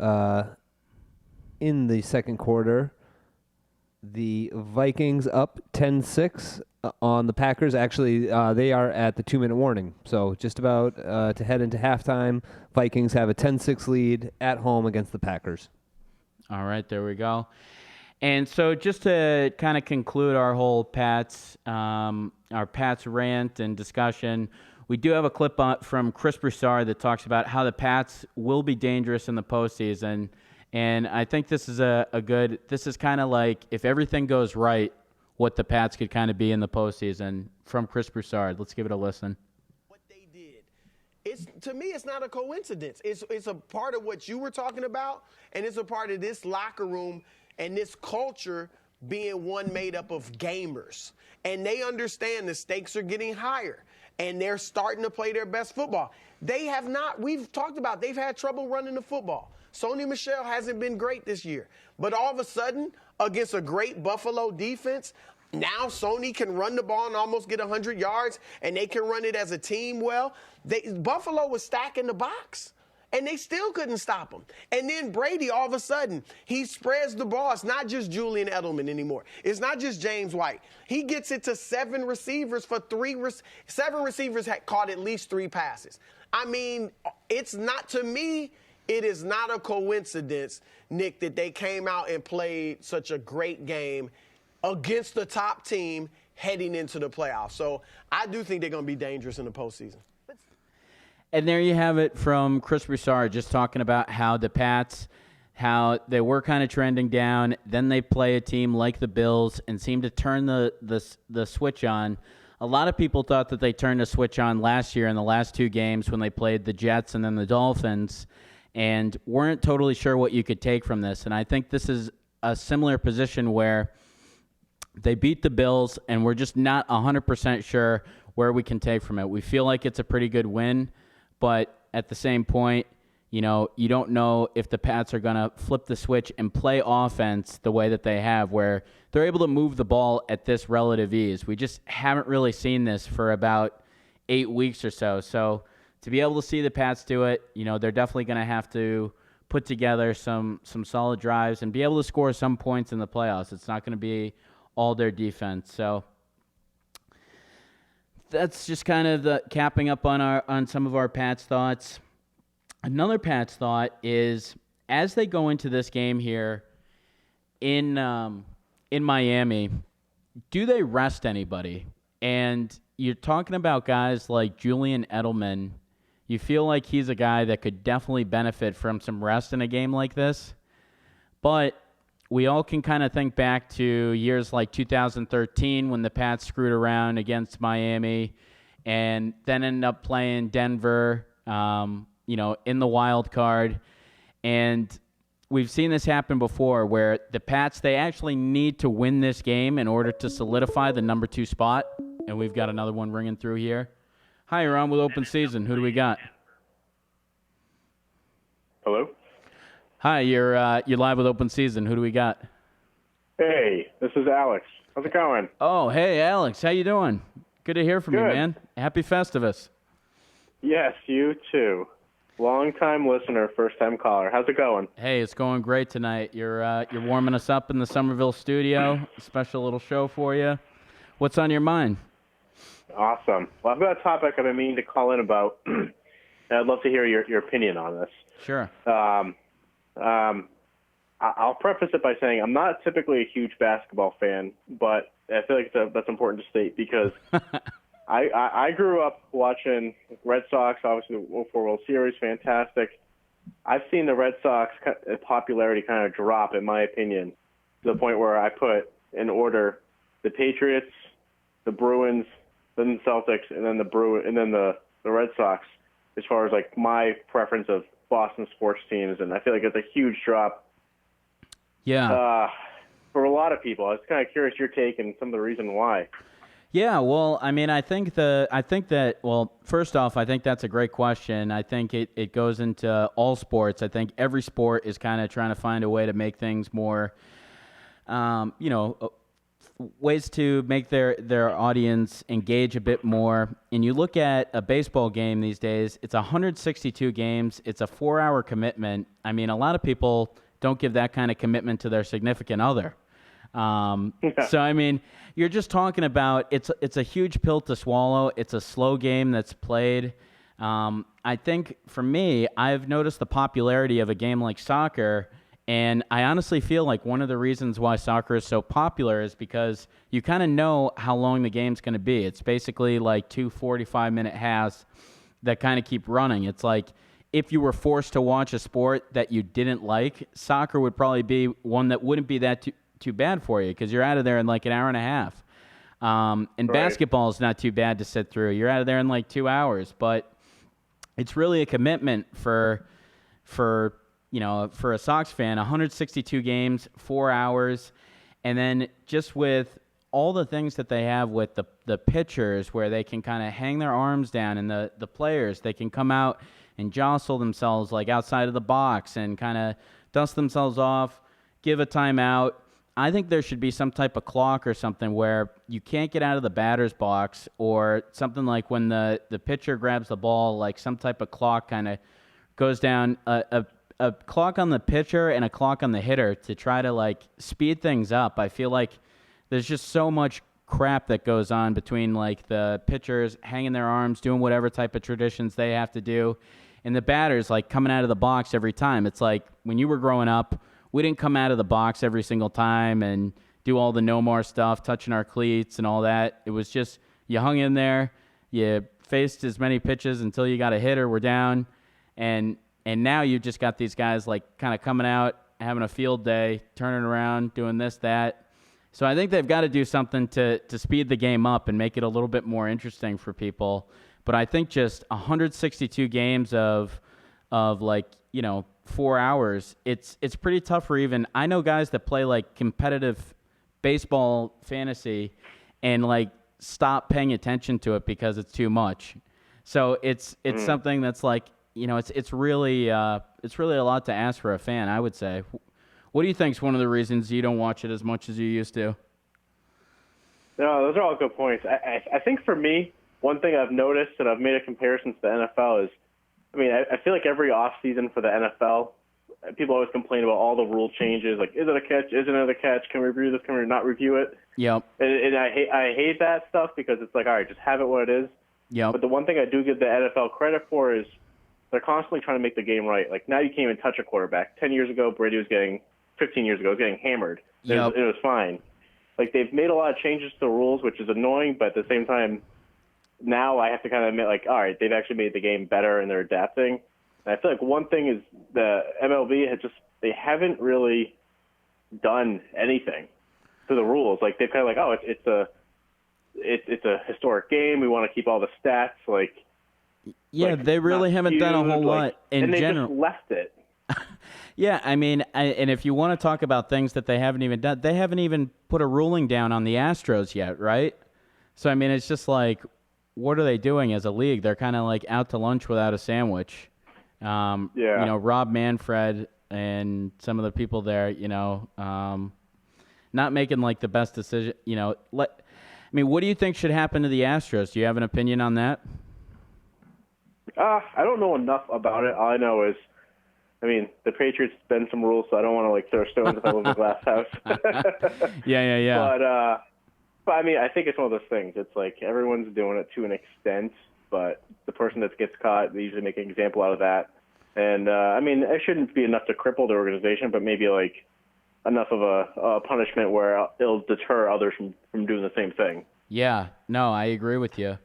in the second quarter the Vikings up 10-6 on the Packers. Actually, they are at the 2-minute warning, so just about to head into halftime. Vikings have a 10-6 lead at home against the Packers. All right, there we go. And so just to kind of conclude our whole Pats rant and discussion, we do have a clip from Chris Broussard that talks about how the Pats will be dangerous in the postseason. And I think this is this is kind of like, if everything goes right, what the Pats could kind of be in the postseason, from Chris Broussard. Let's give it a listen. What they did. To me, it's not a coincidence. It's a part of what you were talking about, and it's a part of this locker room and this culture being one made up of gamers. And they understand the stakes are getting higher, and they're starting to play their best football. We've talked about, they've had trouble running the football. Sony Michel hasn't been great this year. But all of a sudden, against a great Buffalo defense, now Sony can run the ball and almost get 100 yards, and they can run it as a team well. Buffalo was stacking the box, and they still couldn't stop him. And then Brady, all of a sudden, he spreads the ball. It's not just Julian Edelman anymore. It's not just James White. He gets it to 7 receivers for 7 receivers had caught at least 3 passes. I mean, it's not, to me, it is not a coincidence, Nick, that they came out and played such a great game against the top team heading into the playoffs. So I do think they're going to be dangerous in the postseason. And there you have it from Chris Broussard, just talking about how the Pats, how they were kind of trending down. Then they play a team like the Bills and seem to turn the switch on. A lot of people thought that they turned the switch on last year in the last 2 games when they played the Jets and then the Dolphins, and weren't totally sure what you could take from this. And I think this is a similar position where they beat the Bills, and we're just not 100% sure where we can take from it. We feel like it's a pretty good win, but at the same point, you don't know if the Pats are going to flip the switch and play offense the way that they have, where they're able to move the ball at this relative ease. We just haven't really seen this for about 8 weeks or so. So to be able to see the Pats do it, they're definitely going to have to put together some solid drives and be able to score some points in the playoffs. It's not going to be all their defense. So that's just kind of the capping up on some of our Pats thoughts. Another Pats thought is, as they go into this game here in Miami, do they rest anybody? And you're talking about guys like Julian Edelman. You feel like he's a guy that could definitely benefit from some rest in a game like this. But we all can kind of think back to years like 2013 when the Pats screwed around against Miami and then ended up playing Denver, in the wild card. And we've seen this happen before where the Pats, they actually need to win this game in order to solidify the number 2 spot. And we've got another one ringing through here. Hi, you're on with Open Season. Who do we got? Hello? Hi, you're live with Open Season. Who do we got? Hey, this is Alex. How's it going? Oh, hey, Alex. How you doing? Good to hear from you, Good. man. Happy Festivus. Yes, you too. Long-time listener, first-time caller. How's it going? Hey, it's going great tonight. You're warming us up in the Somerville studio. Special little show for you. What's on your mind? Awesome. Well, I've got a topic I've been meaning to call in about, and I'd love to hear your opinion on this. Sure. I'll preface it by saying I'm not typically a huge basketball fan, but I feel like that's important to state because I grew up watching Red Sox, obviously the 04 World Series, fantastic. I've seen the Red Sox popularity kind of drop, in my opinion, to the point where I put in order the Patriots, the Bruins, then the Celtics, and then the Red Sox, as far as like my preference of Boston sports teams, and I feel like it's a huge drop. Yeah. For a lot of people, I was kind of curious your take and some of the reason why. Yeah, well, I mean, I think that first off, I think that's a great question. I think it goes into all sports. I think every sport is kind of trying to find a way to make things more, ways to make their audience engage a bit more. And you look at a baseball game these days, it's 162 games. It's a 4-hour commitment. I mean, a lot of people don't give that kind of commitment to their significant other. So, I mean, you're just talking about it's a huge pill to swallow. It's a slow game that's played. I think for me, I've noticed the popularity of a game like soccer, and I honestly feel like one of the reasons why soccer is so popular is because you kind of know how long the game's going to be. It's basically like 2 45-minute halves that kind of keep running. It's like if you were forced to watch a sport that you didn't like, soccer would probably be one that wouldn't be that too bad for you because you're out of there in like an hour and a half. And Right. basketball is not too bad to sit through. You're out of there in like 2 hours, but it's really a commitment for a Sox fan. 162 games, 4 hours, and then just with all the things that they have with the pitchers where they can kind of hang their arms down, and the players, they can come out and jostle themselves like outside of the box and kind of dust themselves off, give a timeout. I think there should be some type of clock or something where you can't get out of the batter's box, or something like when the pitcher grabs the ball, like some type of clock kind of goes down, a clock on the pitcher and a clock on the hitter to try to like speed things up. I feel like there's just so much crap that goes on between like the pitchers hanging their arms, doing whatever type of traditions they have to do, and the batters like coming out of the box every time. It's like when you were growing up, we didn't come out of the box every single time and do all the no more stuff, touching our cleats and all that. It was just you hung in there, you faced as many pitches until you got a hit or were down, and now you just got these guys like kind of coming out, having a field day, turning around, doing this, that. So I think they've got to do something to speed the game up and make it a little bit more interesting for people. But I think just 162 games of 4 hours, it's pretty tough for even. I know guys that play like competitive baseball fantasy and like stop paying attention to it because it's too much. So it's something that's like, it's really a lot to ask for a fan, I would say. What do you think is one of the reasons you don't watch it as much as you used to? No, those are all good points. I think for me, one thing I've noticed, and I've made a comparison to the NFL, is, I feel like every offseason for the NFL, people always complain about all the rule changes, like, is it a catch, isn't it a catch, can we review this, can we not review it? Yep. And I hate that stuff because it's like, all right, just have it what it is. Yep. But the one thing I do give the NFL credit for is they're constantly trying to make the game right. Like, now you can't even touch a quarterback. 10 years ago, 15 years ago, was getting hammered. Yep. It was fine. Like, they've made a lot of changes to the rules, which is annoying, but at the same time, now I have to kind of admit, like, all right, they've actually made the game better and they're adapting. And I feel like one thing is the MLB they haven't really done anything to the rules. Like, they're kind of like, oh, it's a historic game. We want to keep all the stats. Like, yeah, they really haven't done a whole lot in general. And they just left it. Yeah, and if you want to talk about things that they haven't even done, they haven't even put a ruling down on the Astros yet, right? So, it's just like, what are they doing as a league? They're kind of like out to lunch without a sandwich. Yeah. Rob Manfred, and some of the people there, not making like the best decision. I mean, what do you think should happen to the Astros? Do you have an opinion on that? I don't know enough about it. All I know is, the Patriots bend some rules, so I don't want to like throw stones if I live in a glass house. Yeah. But I think it's one of those things. It's like everyone's doing it to an extent, but the person that gets caught, they usually make an example out of that. And it shouldn't be enough to cripple the organization, but maybe like enough of a punishment where it'll deter others from doing the same thing. Yeah, no, I agree with you.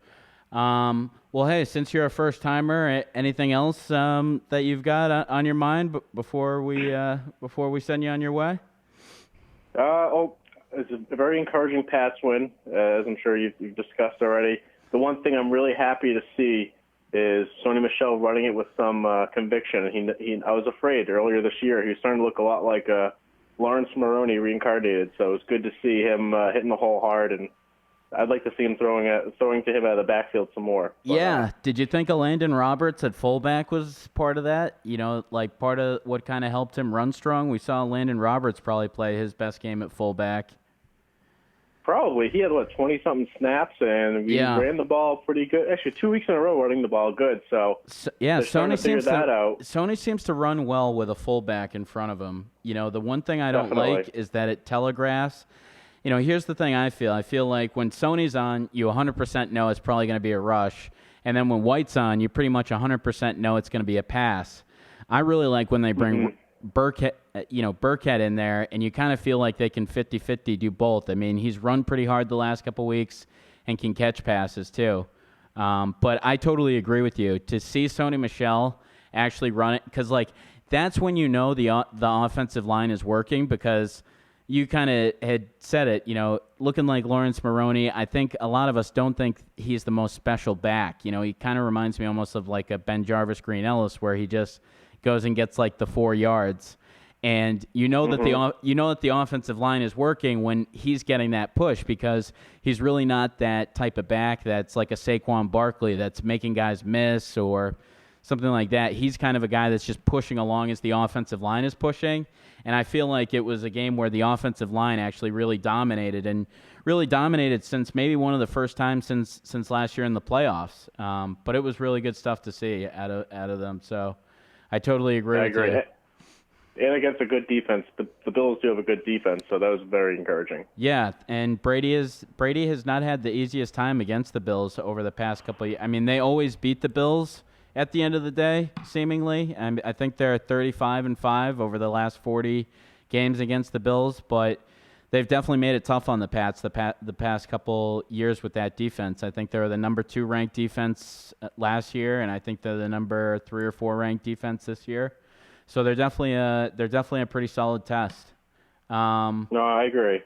Well, hey, since you're a first-timer, anything else that you've got on your mind before we send you on your way? It's a very encouraging Pats win, as I'm sure you've discussed already. The one thing I'm really happy to see is Sony Michel running it with some conviction. I was afraid earlier this year. He was starting to look a lot like Lawrence Maroney reincarnated, so it was good to see him hitting the hole hard, and I'd like to see him throwing to him out of the backfield some more. But, yeah. Did you think Landon Roberts at fullback was part of that? Like part of what kind of helped him run strong? We saw Landon Roberts probably play his best game at fullback. Probably. He had, 20-something snaps, and we ran the ball pretty good. Actually, 2 weeks in a row running the ball good. So Sony seems to run well with a fullback in front of him. The one thing I don't like is that it telegraphs. Here's the thing I feel. I feel like when Sony's on, you 100% know it's probably going to be a rush. And then when White's on, you pretty much 100% know it's going to be a pass. I really like when they bring Burkhead in there, and you kind of feel like they can 50-50 do both. He's run pretty hard the last couple weeks and can catch passes too. But I totally agree with you. To see Sony Michel actually run it, because that's when you know the offensive line is working, because you kind of had said it, looking like Lawrence Maroney. I think a lot of us don't think he's the most special back. He kind of reminds me almost of like a Ben Jarvis Green Ellis, where he just goes and gets like the 4 yards. And that the offensive line is working when he's getting that push, because he's really not that type of back that's like a Saquon Barkley that's making guys miss or something like that. He's kind of a guy that's just pushing along as the offensive line is pushing. And I feel like it was a game where the offensive line actually really dominated since maybe one of the first times since last year in the playoffs. But it was really good stuff to see out of them. So I totally agree with you. And against a good defense. The Bills do have a good defense, so that was very encouraging. Yeah, and Brady has not had the easiest time against the Bills over the past couple of years. They always beat the Bills at the end of the day, seemingly. And I think they're 35-5 over the last 40 games against the Bills, but they've definitely made it tough on the Pats the past couple years with that defense. I think they were the number 2 ranked defense last year, and I think they're the number 3 or 4 ranked defense this year. So they're definitely a pretty solid test. No, I agree.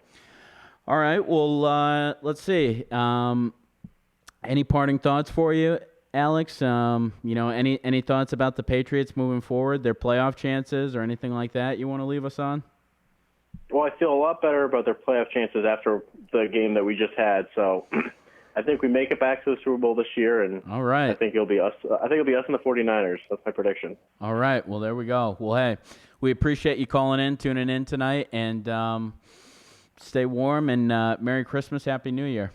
All right. Well, let's see. Any parting thoughts for you, Alex? Any thoughts about the Patriots moving forward, their playoff chances, or anything like that you want to leave us on? Well, I feel a lot better about their playoff chances after the game that we just had. So I think we make it back to the Super Bowl this year, and all right. I think it'll be us. I think it'll be us and the 49ers. That's my prediction. All right. Well, there we go. Well, hey, we appreciate you calling in, tuning in tonight, and stay warm, and Merry Christmas, Happy New Year.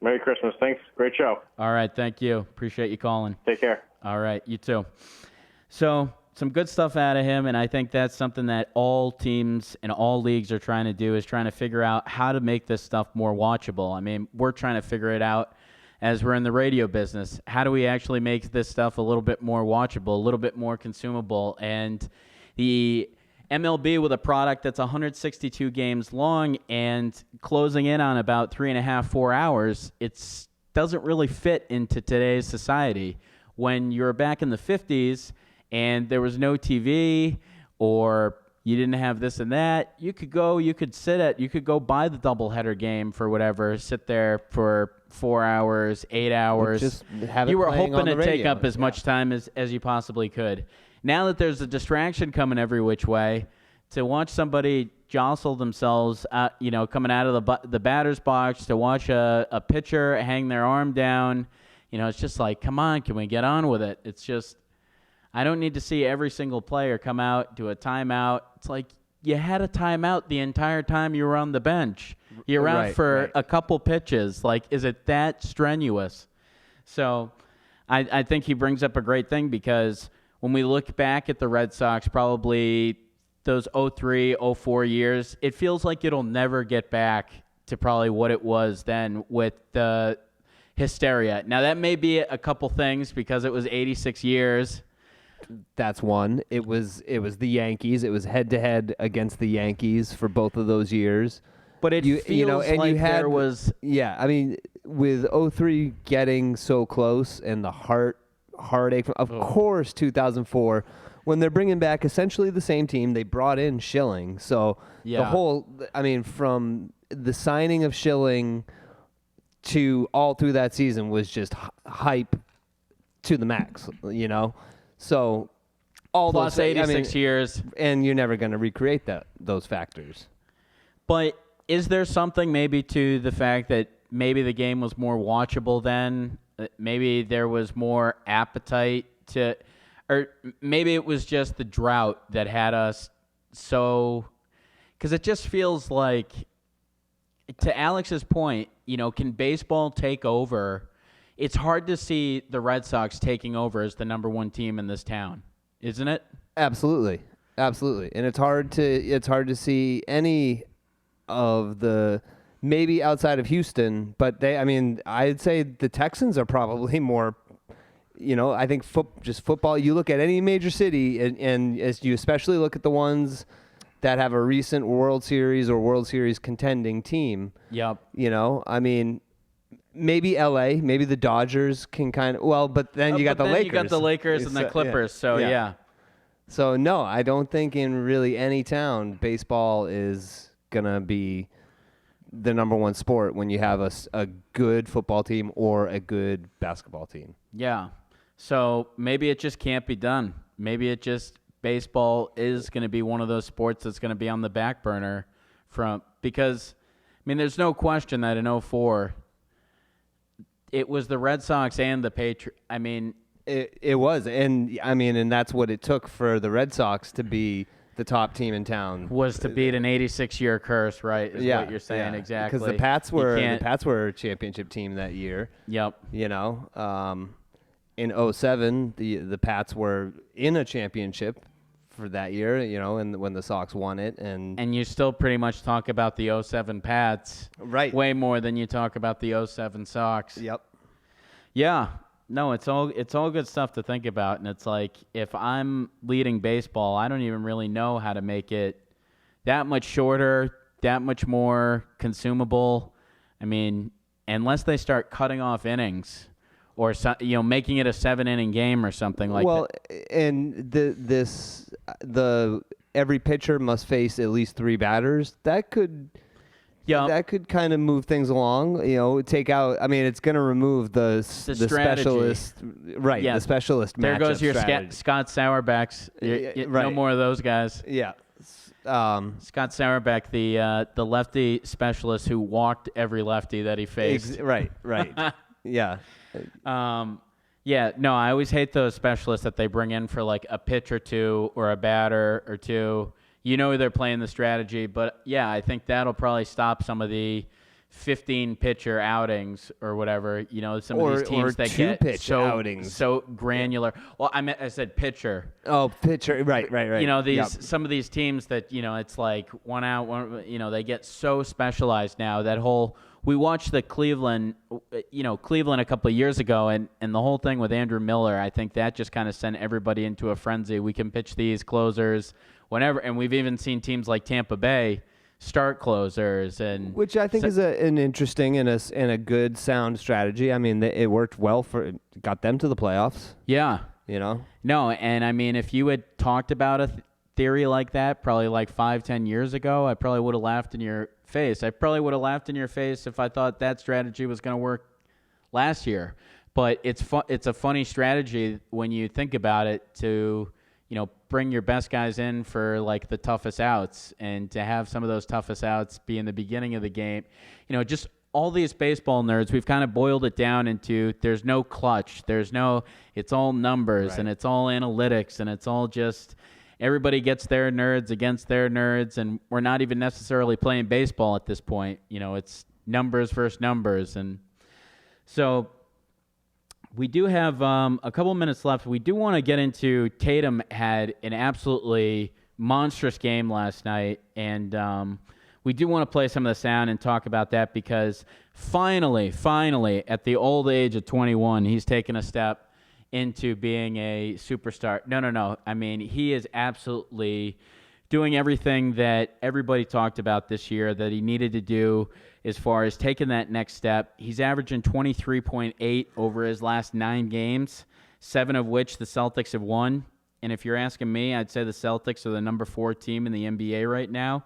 Merry Christmas. Thanks. Great show. All right. Thank you. Appreciate you calling. Take care. All right. You too. So some good stuff out of him, and I think that's something that all teams and all leagues are trying to do, is trying to figure out how to make this stuff more watchable. We're trying to figure it out as we're in the radio business. How do we actually make this stuff a little bit more watchable, a little bit more consumable? And the MLB with a product that's 162 games long and closing in on about 3.5, 4 hours, it doesn't really fit into today's society. When you're back in the 50s and there was no TV, or you didn't have this and that, you could go buy the doubleheader game for whatever, sit there for 4 hours, 8 hours. Just have it you were playing hoping on to the take radio. up as much time as you possibly could. Now that there's a distraction coming every which way, to watch somebody jostle themselves, coming out of the batter's box, to watch a pitcher hang their arm down, it's just like, come on, can we get on with it? It's just, I don't need to see every single player come out, do a timeout. It's like you had a timeout the entire time you were on the bench. You're out for a couple pitches. Like, is it that strenuous? So I think he brings up a great thing, because when we look back at the Red Sox, probably those 03, 04 years, it feels like it'll never get back to probably what it was then with the hysteria. Now, that may be a couple things because it was 86 years. That's one. It was the Yankees. It was head-to-head against the Yankees for both of those years. But it feels like there was... Yeah, I mean, with 03 getting so close and the heartache, of course, 2004, when they're bringing back essentially the same team, they brought in Schilling. So the whole, I mean, from the signing of Schilling to all through that season was just hype to the max, you know? So all plus those 86 years. And you're never going to recreate those factors. But is there something maybe to the fact that maybe the game was more watchable then? Maybe there was more appetite to, or maybe it was just the drought that had us so, because it just feels like, to Alex's point, you know, can baseball take over? It's hard to see the Red Sox taking over as the number one team in this town, isn't it? Absolutely. And it's hard to see any of the, maybe outside of Houston, but I'd say the Texans are probably more, you know, I think just football, you look at any major city and as you especially look at the ones that have a recent World Series or World Series contending team. Yep. You know, I mean, maybe LA, maybe the Dodgers can kind of, but then you got the Lakers. You got the Lakers and the Clippers, so yeah. So no, I don't think in really any town baseball is going to be the number one sport when you have a good football team or a good basketball team. Yeah. So maybe it just can't be done. Maybe it just, baseball is going to be one of those sports that's going to be on the back burner because, I mean, there's no question that in 04, it was the Red Sox and the Patriots. I mean, it was. And I mean, and that's what it took for the Red Sox to be the top team in town, was to beat an 86-year curse, right? Is what you're saying, exactly. Because the Pats were a championship team that year. Yep. You know, in 07, the Pats were in a championship for that year. You know, and when the Sox won it, and you still pretty much talk about the 07 Pats, right? Way more than you talk about the 07 Sox. Yep. Yeah. No, it's all good stuff to think about, and it's like, if I'm leading baseball, I don't even really know how to make it that much shorter, that much more consumable. I mean, unless they start cutting off innings, or making it a 7-inning game or something like that. Well, and the every pitcher must face at least 3 batters. That could. Yeah, that could kind of move things along. You know, take out. I mean, it's going to remove the specialist, right? Yeah. The specialist. There goes your Scott Sauerbachs. Right. No more of those guys. Yeah. Scott Sauerbach, the lefty specialist who walked every lefty that he faced. Right. Yeah. Yeah. No, I always hate those specialists that they bring in for like a pitch or two or a batter or two. You know they're playing the strategy, but yeah, I think that'll probably stop some of the 15-pitcher outings or whatever. You know, some of these teams that get outings. So granular. Well, I said pitcher. Oh, pitcher. Right. You know, some of these teams that, you know, it's like one out, one. You know, they get so specialized now. That whole, we watched the Cleveland a couple of years ago, and the whole thing with Andrew Miller, I think that just kind of sent everybody into a frenzy. We can pitch these closers whenever, and we've even seen teams like Tampa Bay start closers, and which I think is an interesting and a good sound strategy. I mean, it worked well got them to the playoffs. Yeah, you know. No, and I mean, if you had talked about a theory like that probably like 5-10 years ago, I probably would have laughed in your face. I probably would have laughed in your face if I thought that strategy was going to work last year. But it's a funny strategy when you think about it, to, you know, bring your best guys in for like the toughest outs, and to have some of those toughest outs be in the beginning of the game. You know, just all these baseball nerds, we've kind of boiled it down into there's no clutch. It's all numbers and it's all analytics and it's all just everybody gets their nerds against their nerds, and we're not even necessarily playing baseball at this point. It's numbers versus numbers. And so we do have a couple minutes left. We do want to get into Tatum had an absolutely monstrous game last night, and we do want to play some of the sound and talk about that because finally, at the old age of 21, he's taken a step into being a superstar. No. I mean, he is absolutely doing everything that everybody talked about this year that he needed to do as far as taking that next step. He's averaging 23.8 over his last 9 games, 7 of which the Celtics have won. And if you're asking me, I'd say the Celtics are the number 4 team in the NBA right now.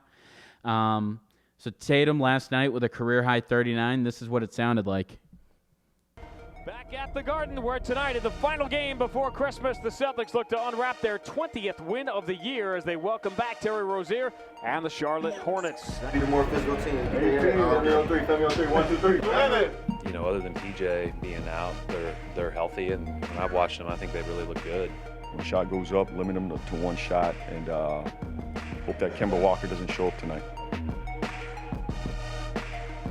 So Tatum last night with a career-high 39, this is what it sounded like. Back at the Garden, where tonight in the final game before Christmas, the Celtics look to unwrap their 20th win of the year as they welcome back Terry Rozier and the Charlotte Hornets. Need a more physical team. Femi on three, 1, 2, 3. Other than PJ being out, they're healthy, and when I've watched them, I think they really look good. When shot goes up, limit them to 1 shot, and hope that Kemba Walker doesn't show up tonight.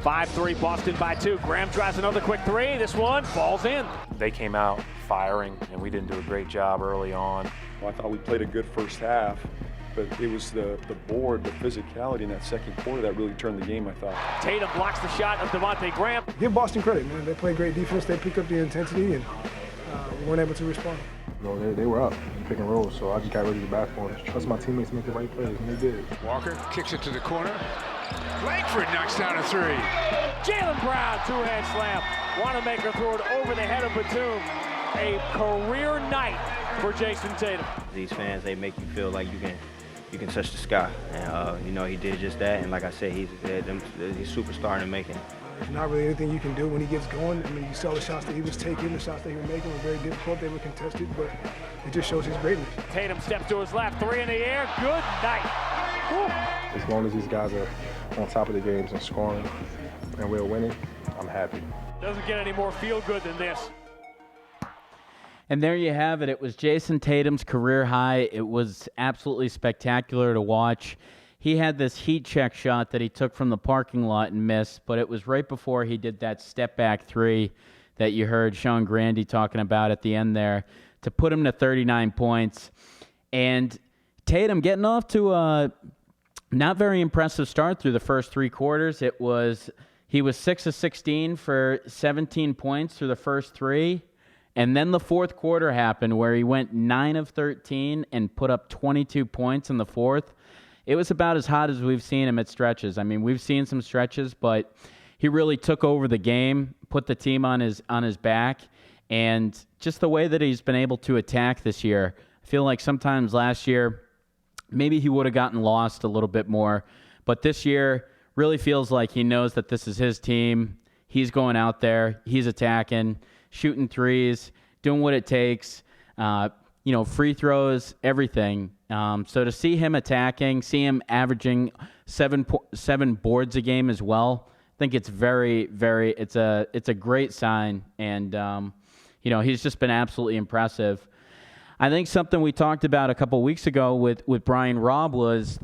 5-3, Boston by 2. Graham tries another quick 3. This one falls in. They came out firing, and we didn't do a great job early on. Well, I thought we played a good first half, but it was the board, the physicality in that second quarter that really turned the game, I thought. Tatum blocks the shot of Devontae Graham. Give Boston credit, man. They play great defense. They pick up the intensity, and we weren't able to respond. They were up in pick and roll, so I just got ready to bat for them. Trust my teammates to make the right plays, and they did. Walker kicks it to the corner. Langford knocks down a 3. Jaylen Brown, 2-hand slam. Wanamaker threw it over the head of Batum. A career night for Jason Tatum. These fans, they make you feel like you can touch the sky, and he did just that. And like I said, he's superstar in the making. There's not really anything you can do when he gets going. I mean, you saw the shots that he was taking, the shots that he was making were very difficult. They were contested, but it just shows his greatness. Tatum steps to his left, 3 in the air. Good night. Woo. As long as these guys are on top of the games and scoring and we're winning, I'm happy. Doesn't get any more feel good than this. And there you have it. It was Jason Tatum's career high. It was absolutely spectacular to watch. He had this heat check shot that he took from the parking lot and missed, but it was right before he did that step-back 3 that you heard Sean Grandy talking about at the end there to put him to 39 points. And Tatum getting off to a not very impressive start through the first 3 quarters. He was 6 of 16 for 17 points through the first 3. And then the fourth quarter happened where he went 9 of 13 and put up 22 points in the fourth. It was about as hot as we've seen him at stretches. I mean, we've seen some stretches, but he really took over the game, put the team on his back, and just the way that he's been able to attack this year. I feel like sometimes last year maybe he would have gotten lost a little bit more, but this year really feels like he knows that this is his team. He's going out there, he's attacking, shooting threes, doing what it takes, free throws, everything. So to see him attacking, see him averaging seven boards a game as well, I think it's very, very, it's a great sign. And, he's just been absolutely impressive. I think something we talked about a couple weeks ago with Brian Robb was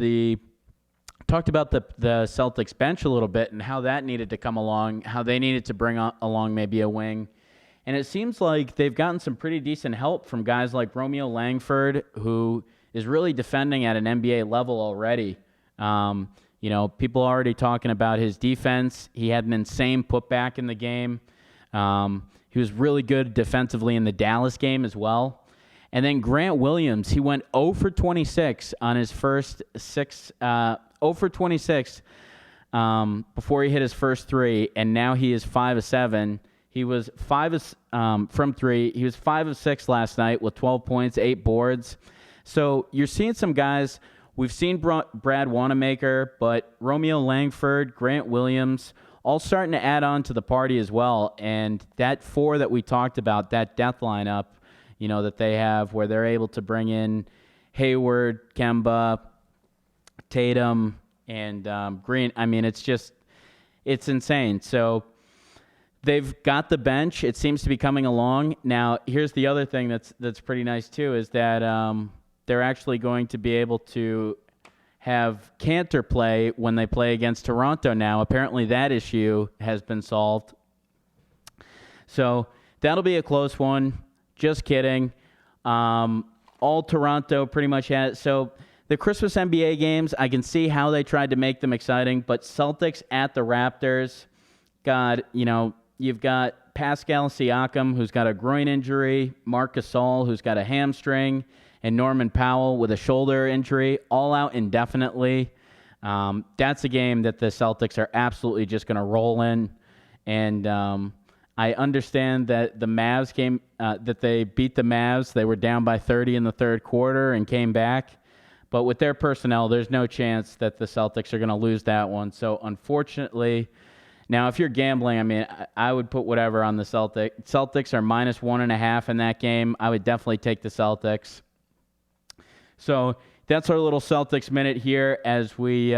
talked about the Celtics bench a little bit and how that needed to come along, how they needed to bring along maybe a wing. And it seems like they've gotten some pretty decent help from guys like Romeo Langford, who is really defending at an NBA level already. People are already talking about his defense. He had an insane putback in the game. He was really good defensively in the Dallas game as well. And then Grant Williams, he went 0 for 26 on his first 6, 0 for 26 before he hit his first 3, and now he is 5 of 7. He was 5 from 3. He was 5 of 6 last night with 12 points, 8 boards. So you're seeing some guys. We've seen Brad Wanamaker, but Romeo Langford, Grant Williams, all starting to add on to the party as well. And that 4 that we talked about, that death lineup, that they have where they're able to bring in Hayward, Kemba, Tatum, and Green. I mean, it's It's insane. So they've got the bench. It seems to be coming along. Now, here's the other thing that's pretty nice too, is that they're actually going to be able to have Cantor play when they play against Toronto now. Apparently that issue has been solved. So that'll be a close one. Just kidding. All Toronto pretty much has. So the Christmas NBA games, I can see how they tried to make them exciting, but Celtics at the Raptors, God, you've got Pascal Siakam, who's got a groin injury, Marc Gasol, who's got a hamstring, and Norman Powell with a shoulder injury, all out indefinitely. That's a game that the Celtics are absolutely just going to roll in. And I understand that the Mavs game, that they beat the Mavs. They were down by 30 in the third quarter and came back. But with their personnel, there's no chance that the Celtics are going to lose that one. So unfortunately, now if you're gambling, I mean, I would put whatever on the Celtics. Celtics are minus 1.5 in that game. I would definitely take the Celtics. So that's our little Celtics minute here as we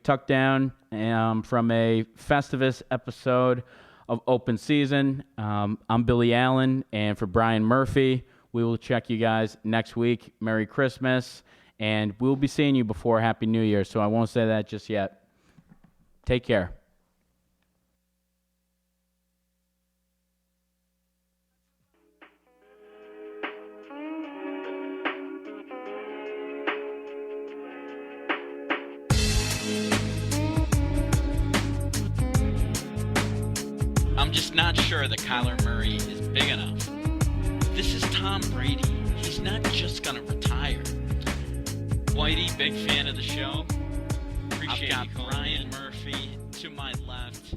tuck down from a Festivus episode of Open Season. I'm Billy Allen, and for Brian Murphy, we will check you guys next week. Merry Christmas, and we'll be seeing you before Happy New Year, so I won't say that just yet. Take care. I'm just not sure that Kyler Murray is big enough. This is Tom Brady. He's not just going to retire. Whitey, big fan of the show. Appreciate you, Brian Murphy to my left.